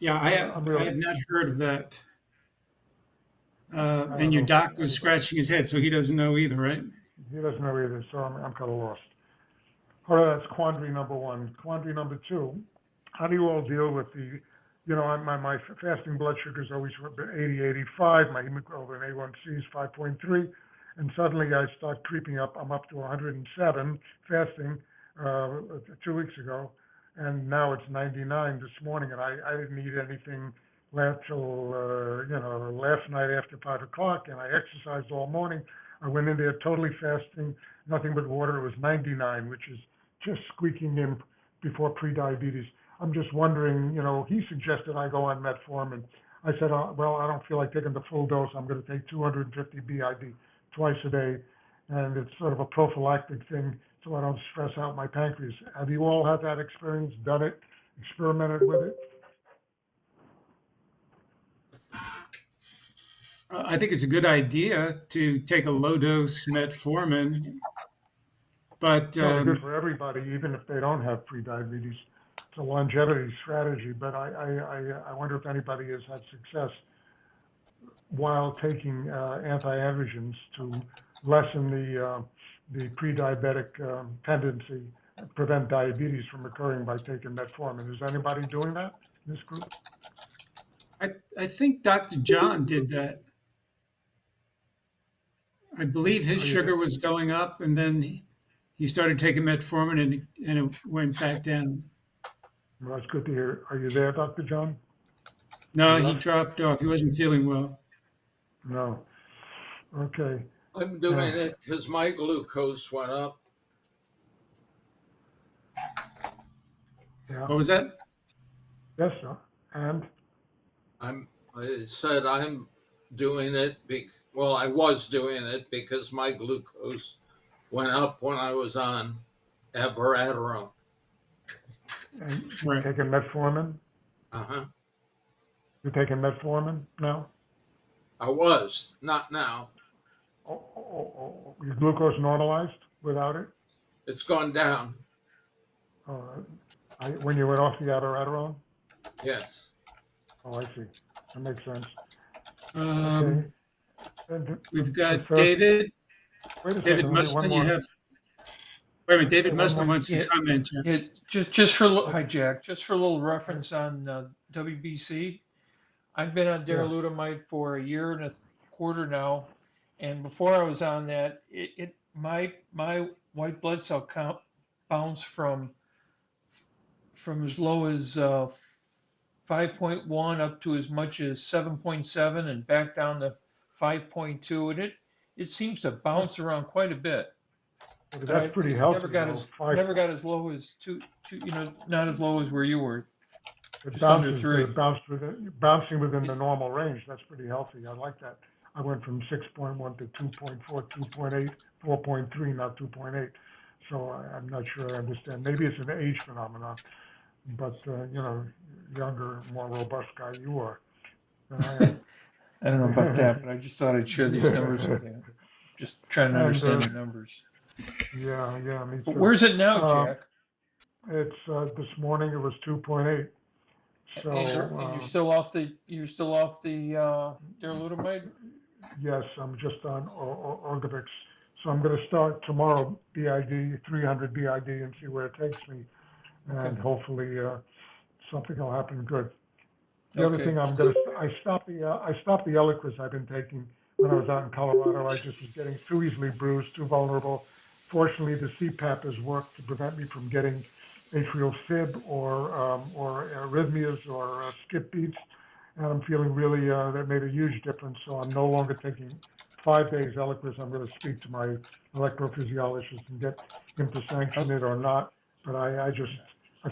Yeah, I have not heard of that. And your doc was scratching his head, so he doesn't know either, right? He doesn't know either, so I'm kind of lost. All right, that's quandary number one. Quandary number two, how do you all deal with the, my fasting blood sugar is always 80, 85, my hemoglobin A1C is 5.3, and suddenly I start creeping up. I'm up to 107 fasting 2 weeks ago, and now it's 99 this morning, and I didn't eat anything last till, last night after 5 o'clock, and I exercised all morning. I went in there totally fasting, nothing but water. It was 99, which is just squeaking in before prediabetes. I'm just wondering, he suggested I go on metformin. I said, well, I don't feel like taking the full dose. I'm going to take 250 BID twice a day, and it's sort of a prophylactic thing so I don't stress out my pancreas. Have you all had that experience, done it, experimented with it? I think it's a good idea to take a low dose metformin, but Probably good for everybody, even if they don't have prediabetes. It's a longevity strategy, but I wonder if anybody has had success while taking anti-androgens to lessen the pre-diabetic tendency, prevent diabetes from occurring by taking metformin. Is anybody doing that in this group? I think Dr. John did that. I believe his sugar was going up, and then he started taking metformin, and it went back down. Well, that's good to hear. Are you there, Dr. John? No, he dropped off. He wasn't feeling well. No. Okay. I'm doing it because my glucose went up. Yeah. What was that? Yes, sir. And? I said I'm doing it, well, I was doing it because my glucose went up when I was on abiraterone. And you're taking metformin? Uh-huh. You're taking metformin now? I was, not now. Your glucose normalized without it? It's gone down. When you went off the abiraterone? Yes. Oh, I see. That makes sense. Okay. We've got David. David. Wait a David second. Muslin, you have. Wait a minute. David Muslin wants to Yeah, comment. yeah, just for hi Jack, just for a little reference on WBC. I've been on darolutamide for a year and a quarter now, and before I was on that, my white blood cell count bounced from as low as 5.1 up to as much as 7.7 and back down to 5.2, and it seems to bounce around quite a bit. But that's pretty healthy. Never got as low as two, not as low as where you were. It bounces, bouncing within the normal range. That's pretty healthy. I like that. I went from 6.1 to 2.4, 2.8, 4.3, not 2.8. So I'm not sure I understand. Maybe it's an age phenomenon, but younger, more robust guy you are than I am. I don't know about that, but I just thought I'd share these numbers with you. Just trying to understand the numbers. Yeah, me too. But where's it now, Jack? It's this morning. It was 2.8. So and you're still off the darolutamide? Yes, I'm just on Orgovyx. So I'm going to start tomorrow BID 300 BID and see where it takes me, and hopefully something will happen good. The other thing I stopped the Eliquis I've been taking when I was out in Colorado. I just was getting too easily bruised, too vulnerable. Fortunately, the CPAP has worked to prevent me from getting atrial fib or arrhythmias or skip beats, and I'm feeling really that made a huge difference. So I'm no longer taking 5 days Eliquis. I'm going to speak to my electrophysiologist and get him to sanction it or not. But I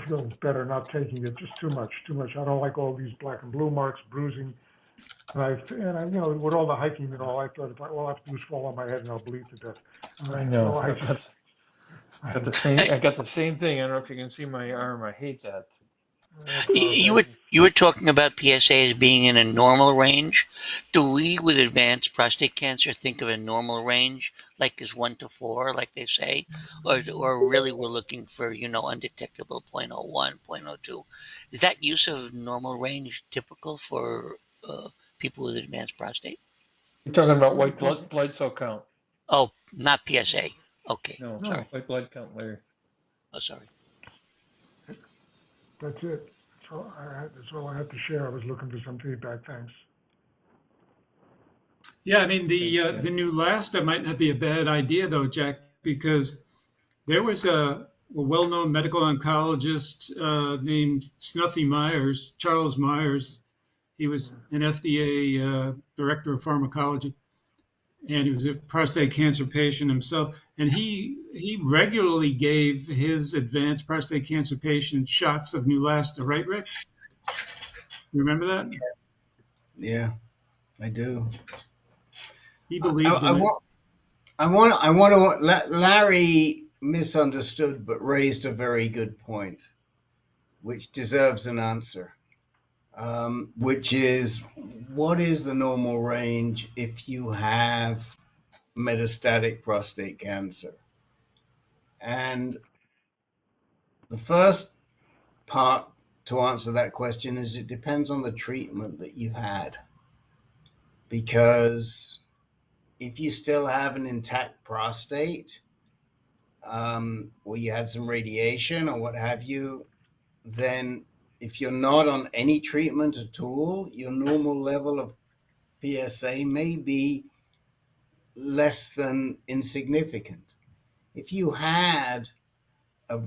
feel better not taking it. Just too much. I don't like all these black and blue marks, bruising. And I with all the hiking and all, I thought, well, all I have to do is fall on my head and I'll bleed to death. I know. I got the same thing. I don't know if you can see my arm. I hate that. You were talking about PSA as being in a normal range. Do we, with advanced prostate cancer, think of a normal range like is 1 to 4, like they say, or really we're looking for undetectable 0.01, 0.02? Is that use of normal range typical for people with advanced prostate? You're talking about white blood cell count. Oh, not PSA. Okay. No, No, Sorry. white blood count, Larry. Oh, sorry. that's it. That's all I had to share. I was looking for some feedback. Thanks. Yeah, I mean Thanks, the Jen. new Neulasta might not be a bad idea though, Jack, because there was a well-known medical oncologist named Snuffy Myers, Charles Myers. He was an FDA director of pharmacology, and he was a prostate cancer patient himself. And he regularly gave his advanced prostate cancer patients shots of Neulasta, right, Rick? You remember that? Yeah, I do. He I, I, believed I in it. want. I want to. Larry misunderstood, but raised a very good point, which deserves an answer. Which is, what is the normal range if you have metastatic prostate cancer? And the first part to answer that question is it depends on the treatment that you had. Because if you still have an intact prostate, or you had some radiation or what have you, then if you're not on any treatment at all, your normal level of PSA may be less than insignificant. If you had a,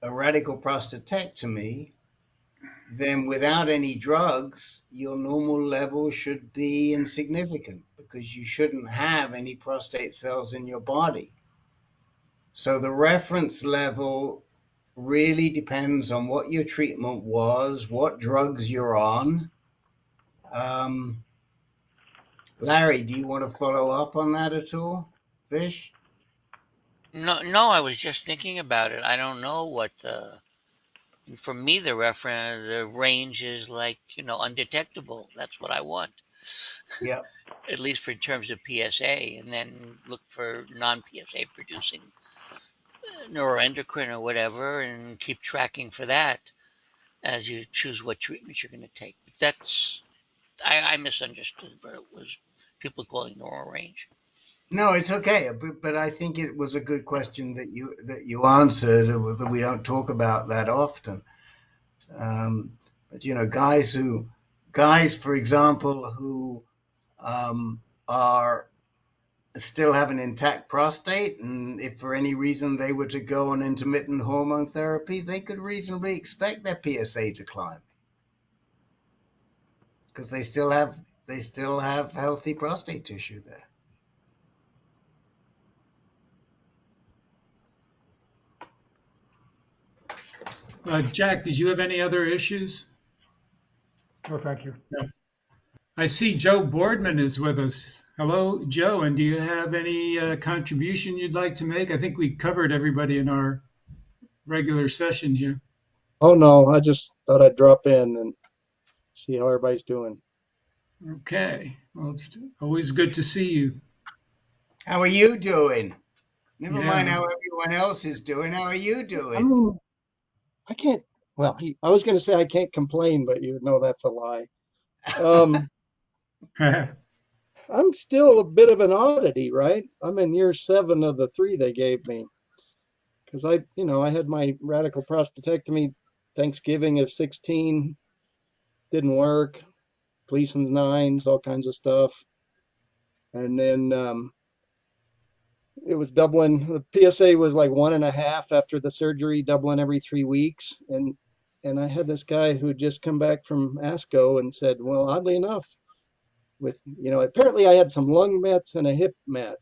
a radical prostatectomy, then without any drugs, your normal level should be insignificant because you shouldn't have any prostate cells in your body. So the reference level really depends on what your treatment was, what drugs you're on. Um, Larry, do you want to follow up on that at all? Fish? No, no, I was just thinking about it. I don't know what for me the range is like, undetectable. That's what I want. Yeah. At least for in terms of PSA, and then look for non-PSA producing neuroendocrine or whatever, and keep tracking for that as you choose what treatment you're going to take. But I misunderstood where it was people calling normal range. No, it's okay, but I think it was a good question that you answered that we don't talk about that often. But guys, for example, who are still have an intact prostate, and if for any reason they were to go on intermittent hormone therapy, they could reasonably expect their PSA to climb because they still have healthy prostate tissue there. Jack, did you have any other issues? No, thank you. No. I see Joe Boardman is with us. Hello, Joe, and do you have any contribution you'd like to make? I think we covered everybody in our regular session here. Oh no, I just thought I'd drop in and see how everybody's doing. Okay. Well, it's always good to see you. How are you doing? Never mind Yeah. how everyone else is doing. How are you I doing? mean, I can't. Well, I was going to say I can't complain, but you know that's a lie. Um, I'm still a bit of an oddity, right? I'm in year 7 of the 3 they gave me because I had my radical prostatectomy Thanksgiving of 16, didn't work. Gleason's 9s, all kinds of stuff, and then it was doubling. The PSA was like 1.5 after the surgery, doubling every 3 weeks. And I had this guy who had just come back from ASCO and said, well, oddly enough, apparently I had some lung mets and a hip met,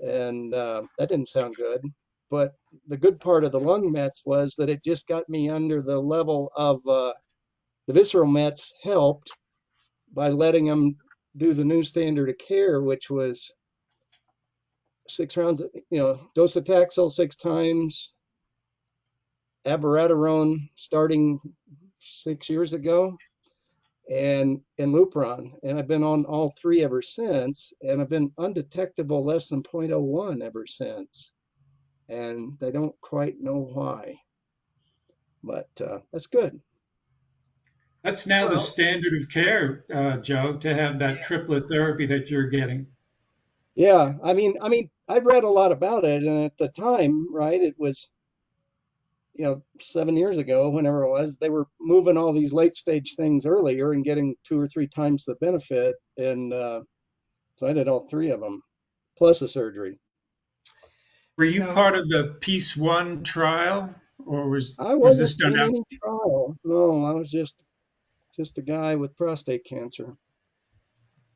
and that didn't sound good. But the good part of the lung mets was that it just got me under the level of the visceral mets helped by letting them do the new standard of care, which was 6 rounds, docetaxel 6 times, abiraterone starting 6 years ago, and Lupron. And I've been on all 3 ever since, and I've been undetectable less than 0.01 ever since. And they don't quite know why, but that's good. That's now the Well, standard of care, Joe, to have that triplet therapy that you're getting. Yeah, I mean, I've read a lot about it, and at the time, right, it was, 7 years ago, whenever it was, they were moving all these late stage things earlier and getting 2 or 3 times the benefit, and so I did all 3 of them plus a surgery. Were You you know, part of the Peace One trial, or was I was wasn't this done in out? any trial. No, I was just a guy with prostate cancer.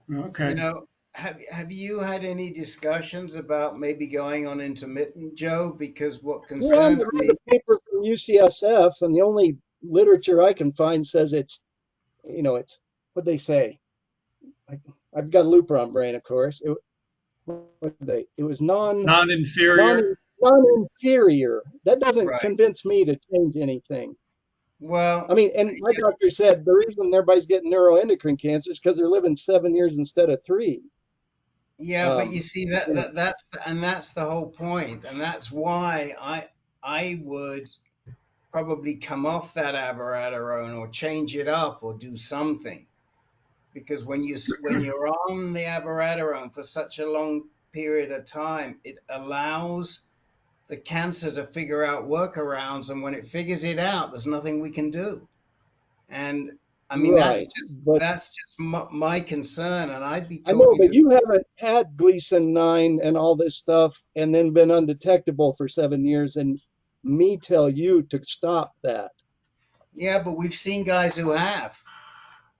you Okay. know, have you had any discussions about maybe going on intermittent, Joe? Because what Well, I concerns read me, a paper from UCSF, and the only literature I can find says it's what they say. I, I've got a Lupron brain, of course. It was Non-inferior. non inferior. That doesn't right? convince me to change anything. I Well, mean, and my doctor said the reason everybody's getting neuroendocrine cancer is because they're living 7 years instead of 3. yeah, but you Um, see you know, that's the whole point, and that's why I would probably come off that abiraterone or change it up or do something, because when you're on the abiraterone for such a long period of time, it allows the cancer to figure out workarounds, and when it figures it out, there's nothing we can do. And I mean, right. But that's just my concern, and I'd be I know, talking but to. you haven't had Gleason 9 and all this stuff and then been undetectable for 7 years and me tell you to stop that. Yeah, but we've seen guys who have,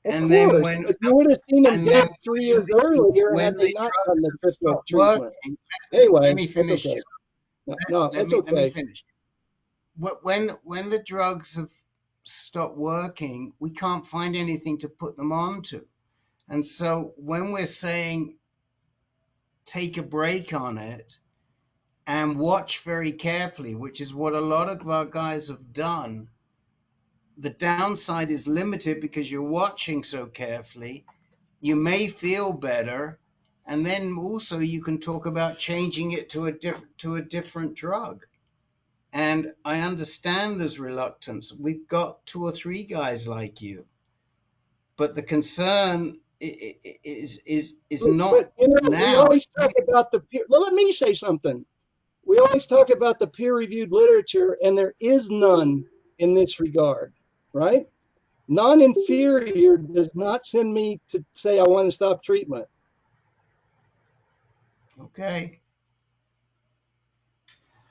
Of and then course, but you would have seen them and then dead 3 years earlier when had they the not done drugs the have triplet stopped treatment. working, let Anyway, me that's finish, okay. Joe. No, that's Let me okay. finish. When the drugs have stopped working, we can't find anything to put them onto. And so when we're saying take a break on it and watch very carefully, which is what a lot of our guys have done, the downside is limited because you're watching so carefully. You may feel better, and then also you can talk about changing it to a different drug. And I understand there's reluctance. We've got 2 or 3 guys like you, but the concern is not But we now. always talk about the peer. Well, let me say something. We always talk about the peer-reviewed literature, and there is none in this regard, right? Non-inferior does not send me to say I want to stop treatment. Okay.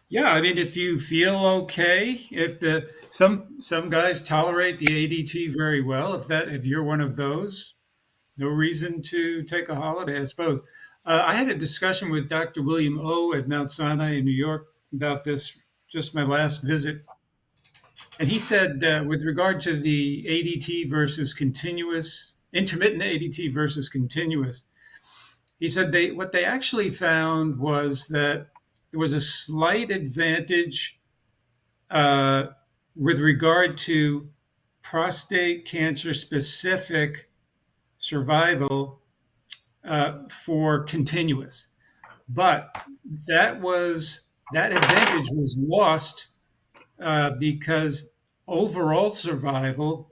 Yeah, I mean, if you feel okay, if some guys tolerate the ADT very well, if you're one of those, no reason to take a holiday, I suppose. I had a discussion with Dr. William O at Mount Sinai in New York about this, just my last visit, and he said with regard to the ADT versus continuous, intermittent ADT versus continuous, he said what they actually found was that there was a slight advantage uh, with regard to prostate cancer specific survival for continuous, but that advantage was lost because overall survival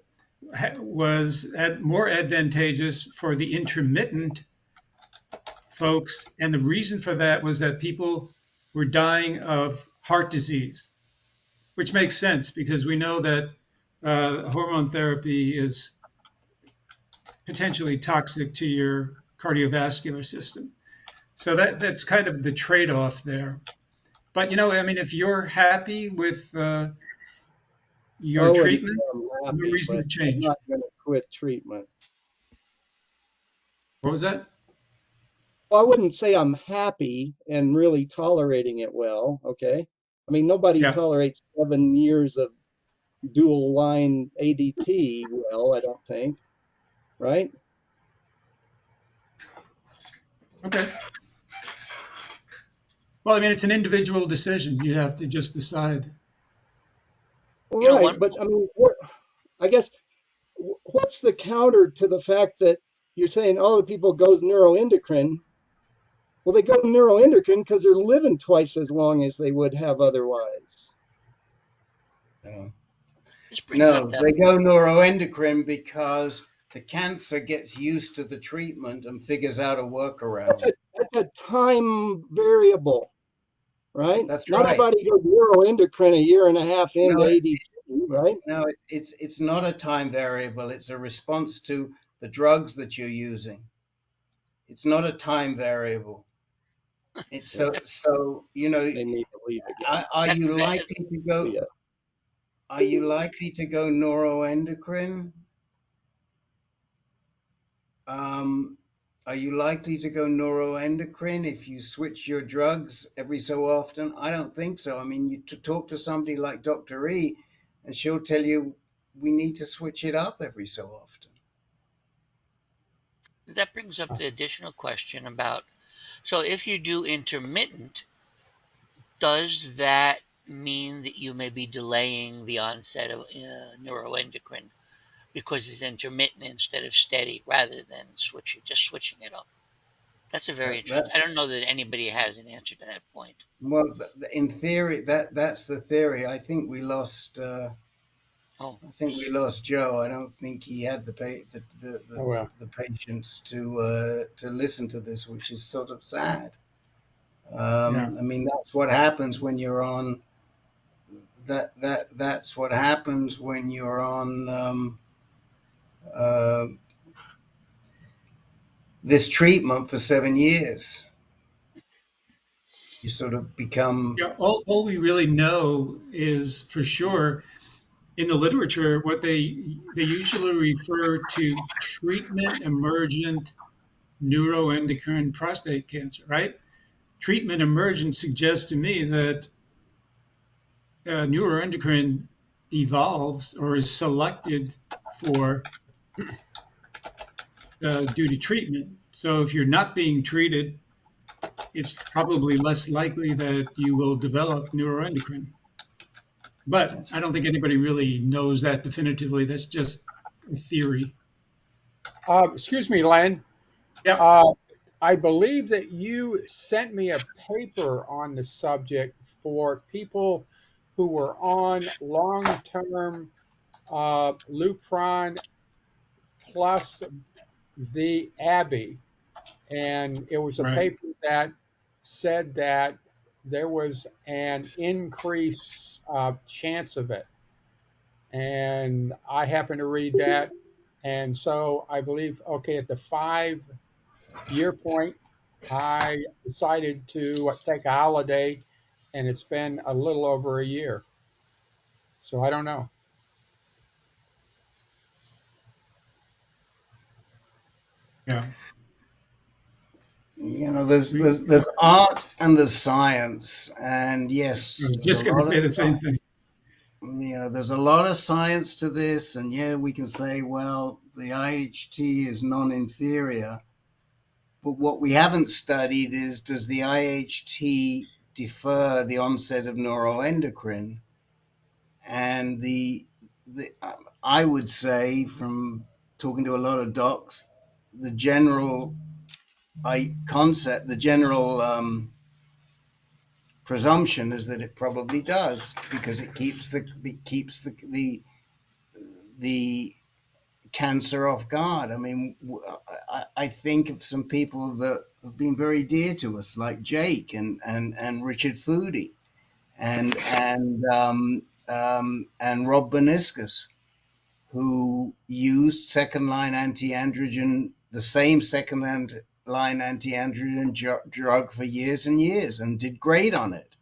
was more advantageous for the intermittent folks, and the reason for that was that people were dying of heart disease, which makes sense because we know that hormone therapy is potentially toxic to your cardiovascular system. So that's kind of the trade-off there. But I mean, if you're happy with I your wouldn't treatment, say I'm no happy, reason but to I'm change. not going to quit treatment. What was that? Well, I wouldn't say I'm happy and really tolerating it well. Okay. I mean, nobody Yeah. tolerates 7 years of dual line ADT well, I don't think, right? Okay. Well, I mean, it's an individual decision. You have to just decide. Well, You know, right. one But I mean, I guess what's the counter to the fact that you're saying all the people goes neuroendocrine? Well, they go neuroendocrine because they're living twice as long as they would have otherwise. No, this brings up no, that they go neuroendocrine because the cancer gets used to the treatment and figures out a workaround. That's a time variable, right? That's Not right. everybody goes neuroendocrine a year and a half into No, ADT, right? no, it's not a time variable. It's a response to the drugs that you're using. It's not a time variable. It's so They need to leave again. are That, you that likely to go? See ya. Are you likely to go neuroendocrine? Um, are you likely to go neuroendocrine if you switch your drugs every so often? I don't think so. I mean, you talk to somebody like Dr. E, and she'll tell you we need to switch it up every so often. that brings up the additional question about, so if you do intermittent, does that mean that you may be delaying the onset of neuroendocrine because it's intermittent instead of steady, rather than switching it up? That's a very interesting. That's I don't know that anybody has an answer to that point. well, in theory, that's the theory. I think we lost. Oh, I think we lost Joe. I don't think he had Oh, well. the patience to listen to this, which is sort of sad. Yeah. I mean, that's what happens when you're on that's what happens when you're on uh, this treatment for 7 years. You sort of become Yeah, all we really know is for sure in the literature what they usually refer to treatment emergent neuroendocrine prostate cancer, right? Treatment emergent suggests to me that neuroendocrine evolves or is selected for due to treatment. So if you're not being treated, it's probably less likely that you will develop neuroendocrine. But I don't think anybody really knows that definitively. That's just a theory. Excuse me, Len. Yeah. I believe that you sent me a paper on the subject for people who were on long-term Lupron plus the Abbey, and it was a Right. paper that said that there was an increased chance of it. And I happened to read that, and so I believe, okay, at the 5 year point, I decided to take a holiday, and it's been a little over a year. So I don't know. Yeah. there's art and there's science, and I yes, was there's a just going to lot of say the same thing. there's a lot of science to this, and yeah, we can say, well, the IHT is non-inferior, but what we haven't studied is, does the IHT defer the onset of neuroendocrine? And I would say, from talking to a lot of docs, the general concept, the general presumption is that it probably does, because it keeps the cancer off guard. I mean, I think of some people that have been very dear to us, like Jake and Richard Foodie and Rob Beniscus, who used second line anti-androgen, the same second line anti-androgen drug for years and years, and did great on it.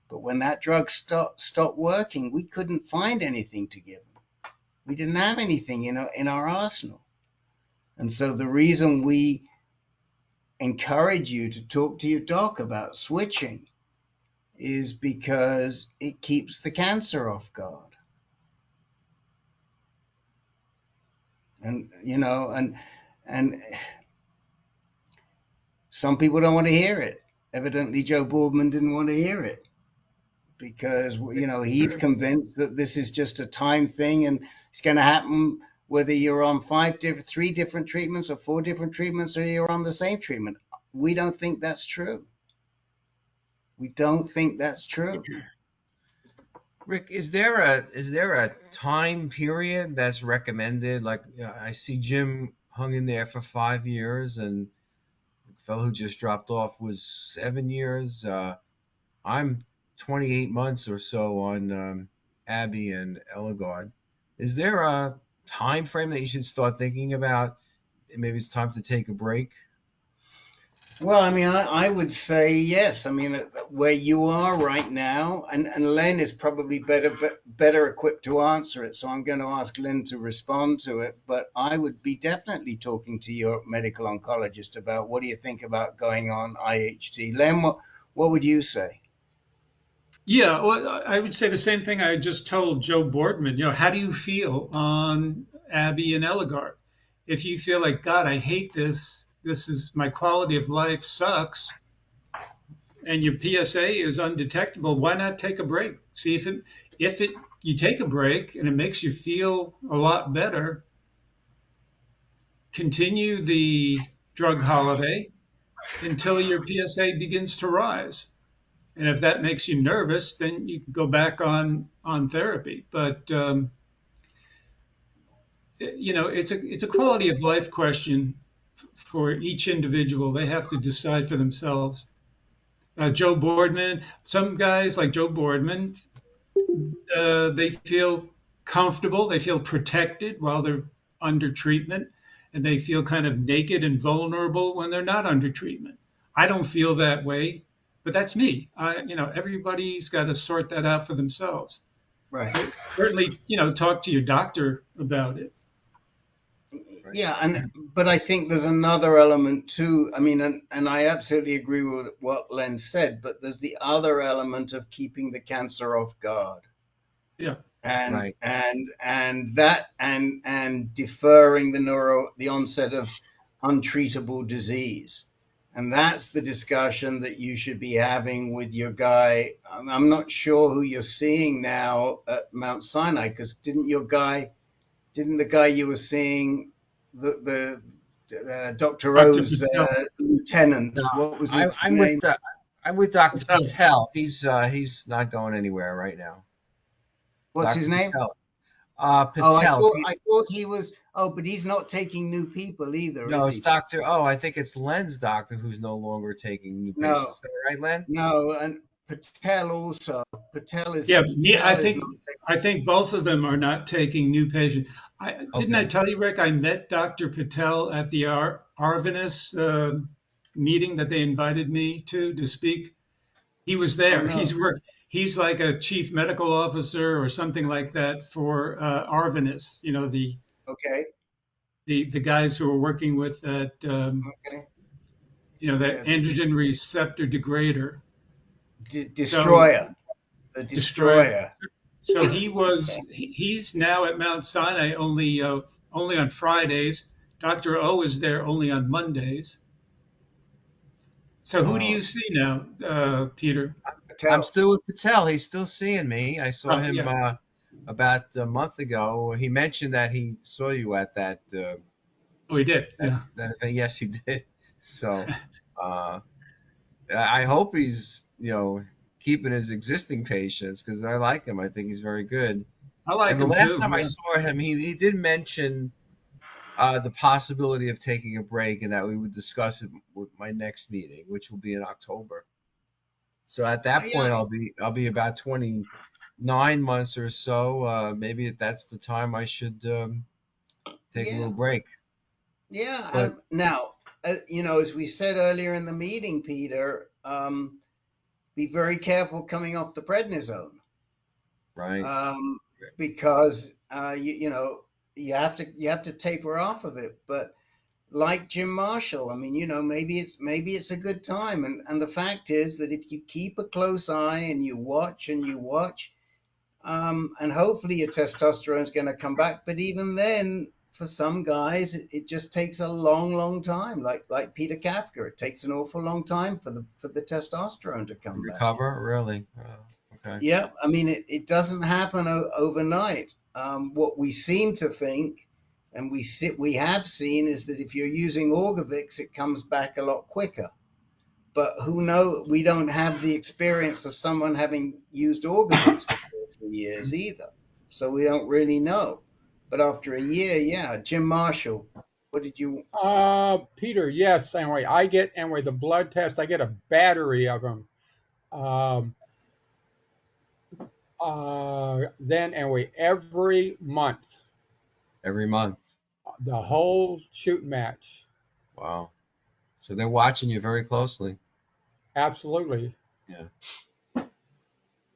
But when that drug stopped working, we couldn't find anything to give them. We didn't have anything in our arsenal. And so the reason we encourage you to talk to your doc about switching is because it keeps the cancer off guard. And and some people don't want to hear it. Evidently, Joe Boardman didn't want to hear it, because he's convinced that this is just a time thing, and it's going to happen whether you're on 3 different treatments or 4 different treatments, or you're on the same treatment. We don't think that's true. We don't think that's true. Rick, is there a time period that's recommended? Like, I see Jim hung in there for 5 years, and fellow who just dropped off was 7 years. I'm 28 months or so on Abby and Eligard. Is there a time frame that you should start thinking about? Maybe it's time to take a break. Well, I mean, I would say yes. I mean, where you are right now, and Len is probably better equipped to answer it. So I'm going to ask Len to respond to it. But I would be definitely talking to your medical oncologist about what do you think about going on IHT. Len, what would you say? Yeah, well, I would say the same thing I just told Joe Boardman. How do you feel on Abby and Eligard? If you feel like, God, I hate this, this is my quality of life sucks, and your PSA is undetectable, why not take a break? See if you take a break and it makes you feel a lot better, continue the drug holiday until your PSA begins to rise. And if that makes you nervous, then you can go back on therapy. But it's a quality of life question for each individual. They have to decide for themselves. Joe Boardman, some guys like Joe Boardman, they feel comfortable, they feel protected while they're under treatment, and they feel kind of naked and vulnerable when they're not under treatment. I don't feel that way, but that's me. Everybody's got to sort that out for themselves. Right. But certainly, talk to your doctor about it. Yeah, but I think there's another element too. I mean, and I absolutely agree with what Len said, but there's the other element of keeping the cancer off guard. Yeah. And Right. and deferring the onset of untreatable disease. And that's the discussion that you should be having with your guy. I'm not sure who you're seeing now at Mount Sinai, because didn't the guy you were seeing, the Dr. O's lieutenant, No, what was his I'm name? I'm with Dr. Patel. He's not going anywhere right now. What's Dr. his name? Patel. Oh, Patel. I thought he was. Oh, but he's not taking new people either, No, is it's he? Dr. Oh, I think it's Len's doctor who's no longer taking new No, patients. Is that right, Len? no, and Patel also. Yeah, Patel is not I think both of them are not taking new patients. Didn't I Okay. tell you, Rick? I met Dr. Patel at the Arvinus meeting that they invited me to speak. He was Oh there. no. He's like a chief medical officer or something like that for Arvinus. Okay. The guys who are working with that Okay. that Yeah. androgen receptor degrader. So Destroyer. The destroyer. destroyer. So Okay. he's now at Mount Sinai only on Fridays. Dr. O is there only on Mondays. So who do Oh, you see now, Peter? I'm Patel. still with Patel. He's still seeing me. I saw him Yeah. about a month ago. He mentioned that he saw you at that Oh, he did. Yeah. that event. Yes, he did. So I hope he's keeping his existing patients because I like him. I think he's very good. I like And the him last too. time I Yeah. saw him, he did mention the possibility of taking a break and that we would discuss it with my next meeting, which will be in October. So at that Yeah. point, I'll be about 29 months or so. Maybe that's the time I should take a Yeah. little break. Yeah. But Now, as we said earlier in the meeting, Peter, be very careful coming off the prednisone. right, Because you have to taper off of it. But like Jim Marshall, I mean, maybe it's a good time. And the fact is that if you keep a close eye and you watch, and hopefully your testosterone is going to come back. But even then, for some guys, it just takes a long, long time. Like Peter Kafka, it takes an awful long time for the testosterone to come back. recover really. Okay. Yeah, I mean, it doesn't happen overnight. What we seem to think, and we have seen, is that if you're using Orgovix, it comes back a lot quicker. But who knows? We don't have the experience of someone having used Orgovix for 4 years either, so we don't really know. But after a year, yeah, Jim Marshall What did you? Peter, yes. Anyway, the blood test. I get a battery of them. Then anyway, every month, Every month. the whole shooting match. Wow. So they're watching you very closely. Absolutely. Yeah.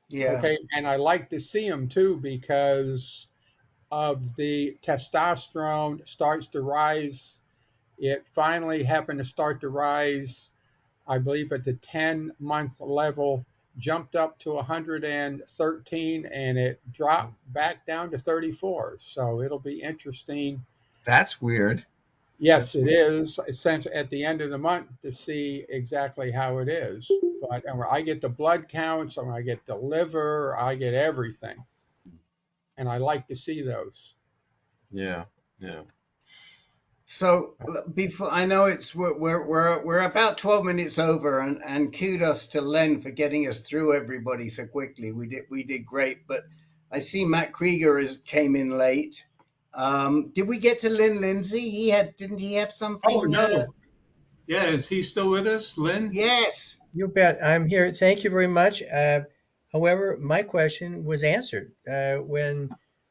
Yeah. Okay, and I like to see them too because of the testosterone starts to rise. It finally happened to start to rise, I believe, at the 10-month level, jumped up to 113, and it dropped back down to 34. So it'll be interesting. That's weird. Yes, it is essentially at the end of the month to see exactly how it is. But I get the blood counts, and I get the liver, I get everything, and I like to see those. Yeah. Yeah. So before I know we're about 12 minutes over, and kudos to Len for getting us through everybody so quickly. We did great, but I see Matt Krieger came in late. Did we get to Lynn Lindsay? Didn't he have something? Oh, no. Yeah, is he still with us, Lynn? Yes. You bet. I'm here. Thank you very much. However, my question was answered when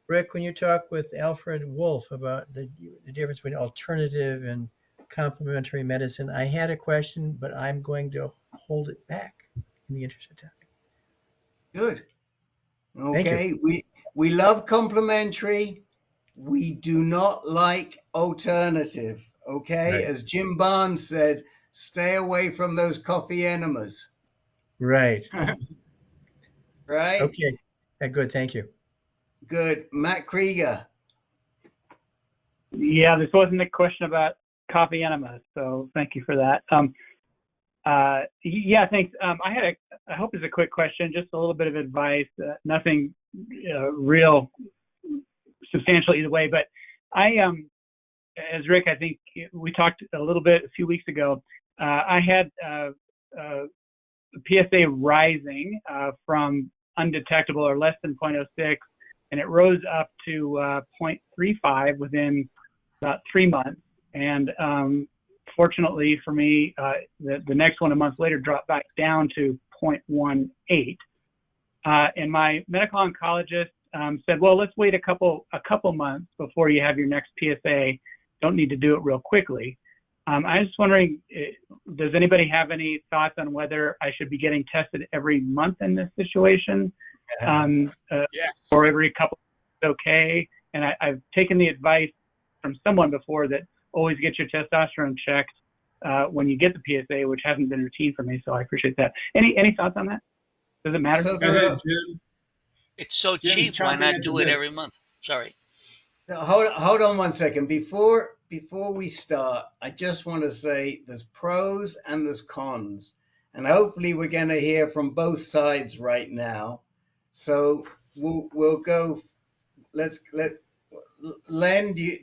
Rick, when you talked with Alfred Wolf about the difference between alternative and complementary medicine, I had a question, but I'm going to hold it back in the interest of time. Good. Thank you. Okay. We love complementary. We do not like alternative. Okay. Right. As Jim Barnes said, stay away from those coffee enemas. Right. Right. Okay. Good. Thank you. Good. Matt Krieger. Yeah, this wasn't a question about coffee enemas, so thank you for that. Yeah, thanks. I hope it's a quick question, just a little bit of advice, nothing real substantial either way. But as Rick, I think we talked a little bit a few weeks ago. I had PSA rising from undetectable or less than 0.06, and it rose up to 0.35 within about 3 months. And fortunately for me, the next one a month later dropped back down to 0.18. And my medical oncologist said, well, let's wait a couple months before you have your next PSA. Don't need to do it real quickly. I was just wondering, does anybody have any thoughts on whether I should be getting tested every month in this situation? Yes. Or every couple is okay? And I've taken the advice from someone before that always get your testosterone checked when you get the PSA, which hasn't been routine for me, so I appreciate that. Any thoughts on that? Does it matter? So Go ahead, Jim. It's so Jim, cheap. Why chime in not at do the it bit. every month? Sorry. Hold on one second. Before we start, I just want to say there's pros and there's cons, and hopefully we're going to hear from both sides right now. So we'll go. Len, do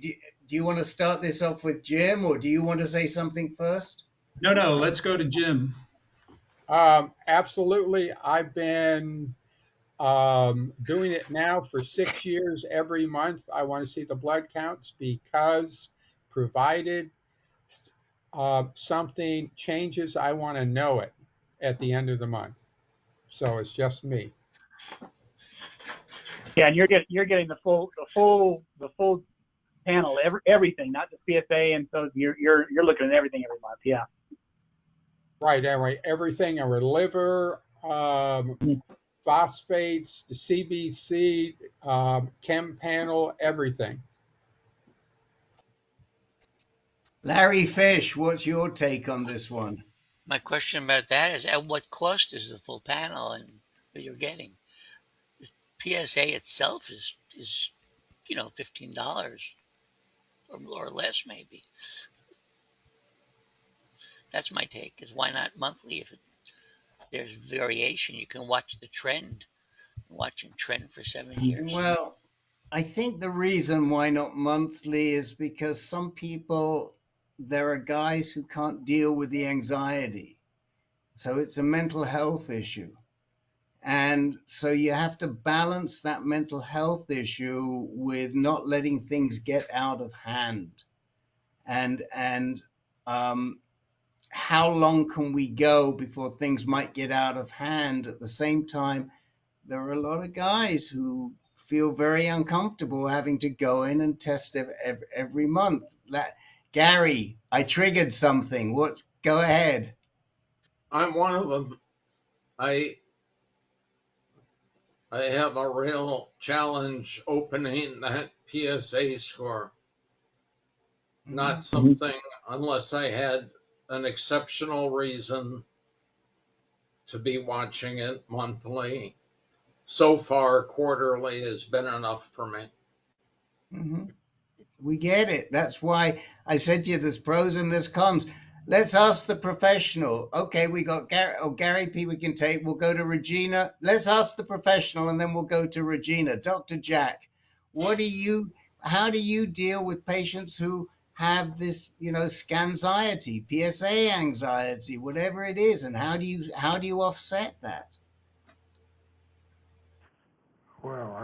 you want to start this off with Jim, or do you want to say something first? No, let's go to Jim. Absolutely. I've been doing it now for 6 years. Every month I want to see the blood counts because provided something changes, I want to know it at the end of the month. So it's just me. Yeah, and you're getting the full panel, everything, not just PSA, and so you're looking at everything every month. Yeah. Right. Anyway, everything, our liver, phosphates, the CBC, chem panel, everything. Larry Fish, what's your take on this one? My question about that is, at what cost is the full panel and that you're getting? The PSA itself is $15 or less maybe. That's my take. Is why not monthly? If there's variation, you can watch the trend. Watching trend for 7 years. Well, I think the reason why not monthly is because some people, there are guys who can't deal with the anxiety. So it's a mental health issue. And so you have to balance that mental health issue with not letting things get out of hand. and how long can we go before things might get out of hand? At the same time, there are a lot of guys who feel very uncomfortable having to go in and test every month. Gary, I triggered something. What? Go ahead. I'm one of them. I have a real challenge opening that PSA score. Not something, unless I had an exceptional reason to be watching it monthly. So far, quarterly has been enough for me. Mm-hmm. We get it. That's why I said to you there's pros and there's cons. Let's ask the professional. Okay, we got Gary P. We can take. We'll go to Regina. Let's ask the professional, and then we'll go to Regina. Dr. Jack, how do you deal with patients who have this, scanxiety, PSA anxiety, whatever it is, and how do you offset that? Well,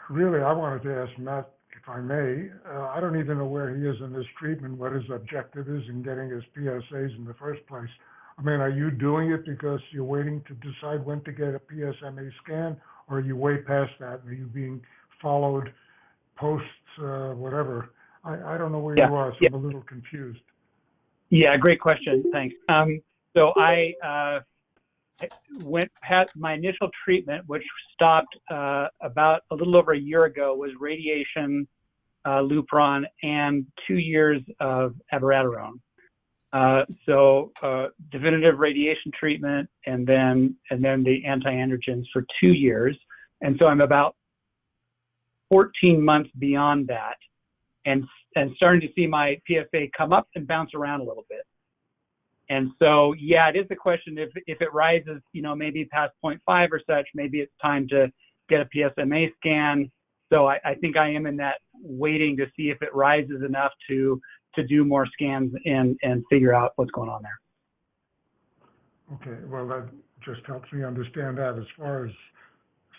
I wanted to ask Matt, if I may. I don't even know where he is in this treatment, what his objective is in getting his PSAs in the first place. I mean, are you doing it because you're waiting to decide when to get a PSMA scan, or are you way past that? Are you being followed post whatever? I don't know where you are, so I'm a little confused. Yeah, great question. Thanks. So I went past my initial treatment, which stopped about a little over a year ago, was radiation, Lupron, and 2 years of abiraterone. So definitive radiation treatment, and then the anti-androgens for 2 years. And so I'm about 14 months beyond that, and starting to see my PSA come up and bounce around a little bit. And so, yeah, it is the question if it rises, maybe past 0.5 or such, maybe it's time to get a PSMA scan. So I think I am in that waiting to see if it rises enough to do more scans and figure out what's going on there. Okay, well, that just helps me understand that. As far as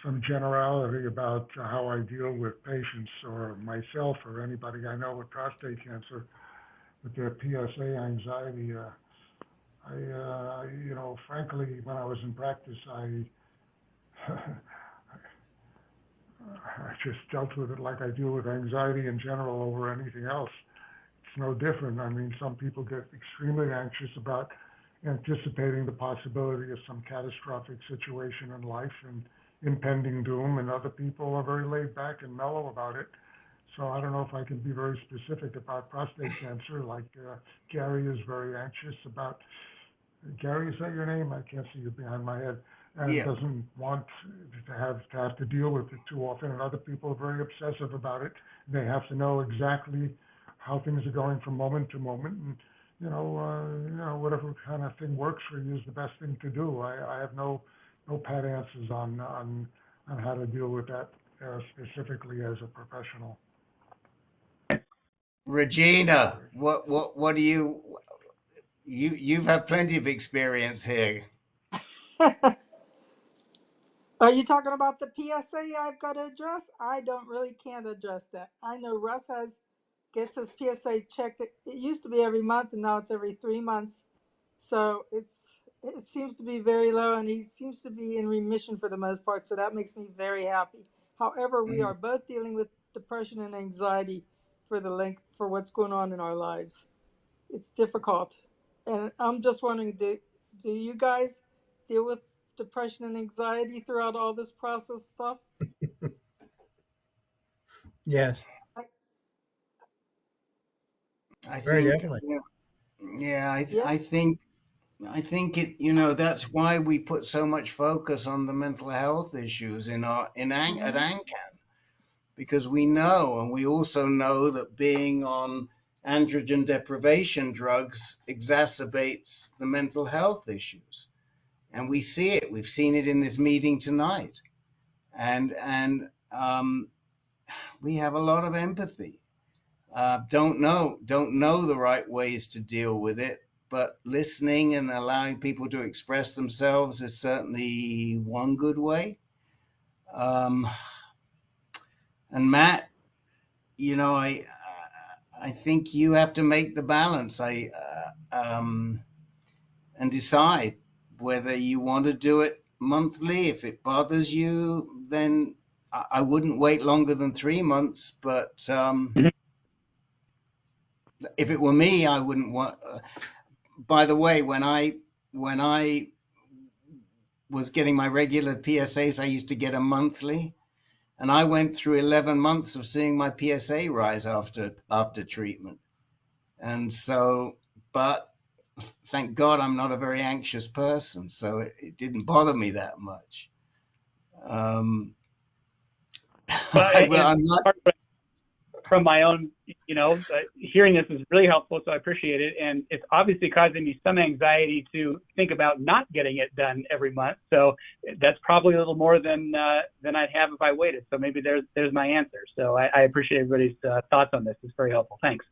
some generality about how I deal with patients or myself or anybody I know with prostate cancer with their PSA anxiety, frankly, when I was in practice, I just dealt with it like I deal with anxiety in general over anything else. It's no different. I mean, some people get extremely anxious about anticipating the possibility of some catastrophic situation in life and impending doom, and other people are very laid back and mellow about it. So I don't know if I can be very specific about prostate cancer, like Gary is very anxious about. Gary, is that your name? I can't see you behind my head. And Yeah. doesn't want to have to deal with it too often. And other people are very obsessive about it. They have to know exactly how things are going from moment to moment. And whatever kind of thing works for you is the best thing to do. I have no pat answers on how to deal with that specifically as a professional. Regina, what do you've had plenty of experience here. Are you talking about the PSA I've got to address? I can't address that. I know Russ gets his PSA checked. It used to be every month, and now it's every 3 months. So it seems to be very low, and he seems to be in remission for the most part. So that makes me very happy. However, we are both dealing with depression and anxiety for what's going on in our lives. It's difficult, and I'm just wondering, do you guys deal with depression and anxiety throughout all this process stuff? Yes. I Very think, definitely. I think it, that's why we put so much focus on the mental health issues at AnCan, because we know, and we also know that being on androgen deprivation drugs exacerbates the mental health issues. And we see it. We've seen it in this meeting tonight. And we have a lot of empathy. Don't know the right ways to deal with it, but listening and allowing people to express themselves is certainly one good way. And Matt, I think you have to make the balance. And decide whether you want to do it monthly. If it bothers you, then I wouldn't wait longer than 3 months. But if it were me, I wouldn't want. By the way, when I was getting my regular PSAs, I used to get a monthly, and I went through 11 months of seeing my PSA rise after treatment. And so, but thank God I'm not a very anxious person, so it didn't bother me that much. I'm not. From my own, hearing this is really helpful, so I appreciate it. And it's obviously causing me some anxiety to think about not getting it done every month. So that's probably a little more than I'd have if I waited. So maybe there's my answer. So I appreciate everybody's thoughts on this. It's very helpful. Thanks.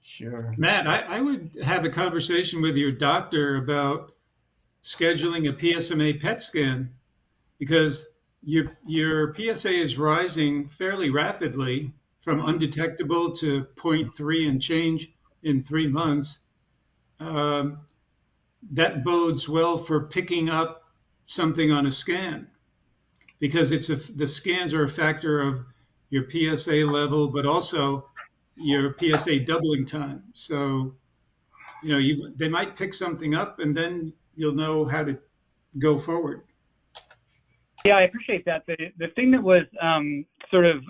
Sure. Matt, I would have a conversation with your doctor about scheduling a PSMA PET scan, because your PSA is rising fairly rapidly from undetectable to 0.3 and change in 3 months. That bodes well for picking up something on a scan, because the scans are a factor of your PSA level, but also your PSA doubling time. So, they might pick something up, and then you'll know how to go forward. Yeah, I appreciate that. The thing that was sort of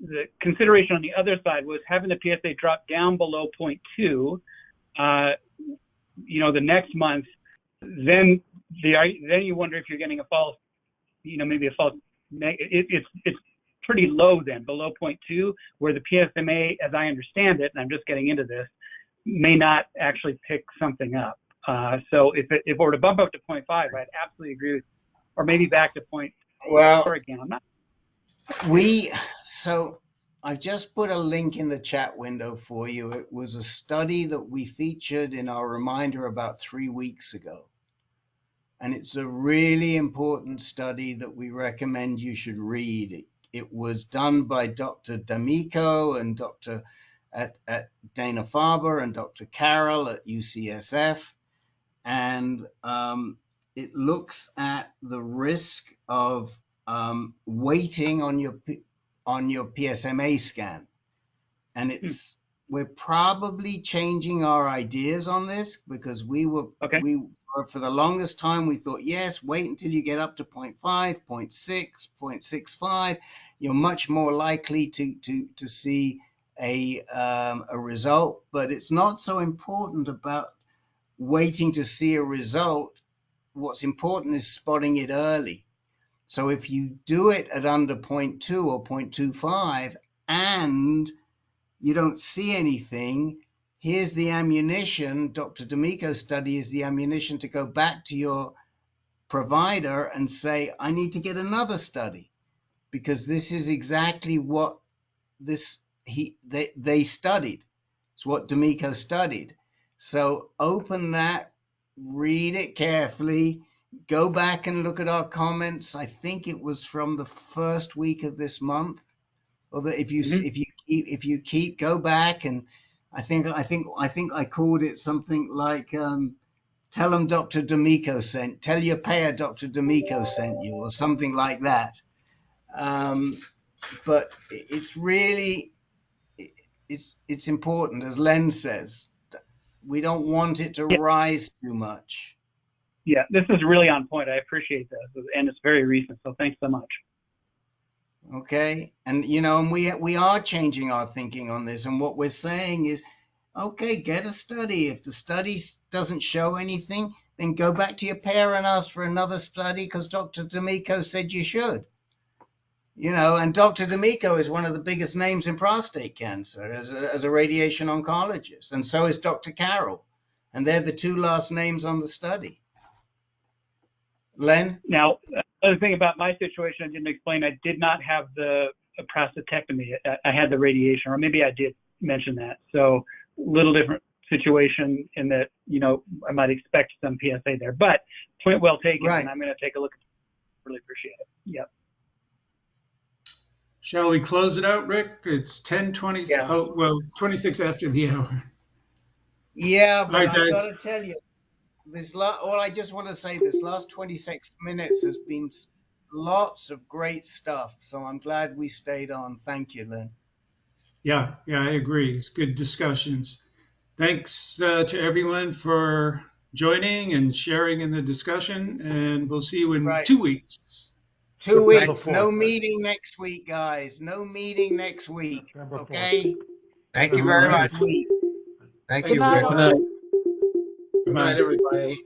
the consideration on the other side was having the PSA drop down below 0.2. The next month, then you wonder if you're getting a false, maybe a false. It's pretty low then, below 0.2, where the PSMA, as I understand it, and I'm just getting into this, may not actually pick something up. So if it were to bump up to 0.5, I'd absolutely agree with, or maybe back to 0.4 again. I'm not. So I just put a link in the chat window for you. It was a study that we featured in our reminder about 3 weeks ago. And it's a really important study that we recommend you should read. It was done by Dr. D'Amico and at Dana-Farber and Dr. Carroll at UCSF. And it looks at the risk of waiting on your PSMA scan. And we're probably changing our ideas on this, because for the longest time we thought, yes, wait until you get up to 0.5, 0.6, 0.65. You're much more likely to see a result. But it's not so important about waiting to see a result. What's important is spotting it early. So if you do it at under 0.2 or 0.25 and you don't see anything, here's the ammunition. Dr. D'Amico's study is the ammunition to go back to your provider and say, I need to get another study, because this is exactly what they studied. It's what D'Amico studied. So open that, read it carefully, go back and look at our comments. I think it was from the first week of this month. Although if you keep go back, and I think I called it something like tell them Dr. D'Amico sent, tell your payer Dr. D'Amico sent you, or something like that. But it's really it's important, as Len says. We don't want it to rise too much. Yeah, this is really on point. I appreciate that, and it's very recent. So thanks so much. Okay, and and we are changing our thinking on this, and what we're saying is, okay, get a study. If the study doesn't show anything, then go back to your payer and ask for another study, because Dr. D'Amico said you should. And Dr. D'Amico is one of the biggest names in prostate cancer as a radiation oncologist, and so is Dr. Carroll, and they're the two last names on the study. Len? Now, other thing about my situation I didn't explain, I did not have the prostatectomy. I had the radiation, or maybe I did mention that. So little different situation in that, I might expect some PSA there, but point well taken. Right. And I'm going to take a look. Really appreciate it. Yep. Shall we close it out, Rick? It's 10:20. Yeah. Oh, well, 26 after the hour. Yeah, All but right, I guys. got to tell you, all I just want to say, this last 26 minutes has been lots of great stuff. So I'm glad we stayed on. Thank you, Lynn. Yeah, I agree. It's good discussions. Thanks to everyone for joining and sharing in the discussion, and we'll see you in Right. 2 weeks. 2 September weeks. 4th, No right? meeting next week, guys. No meeting next week. September 4th. Okay? Thank you All very right. much. Next week. Thank Good you, night, Rick. all. Good night. Good Bye-bye. night, everybody.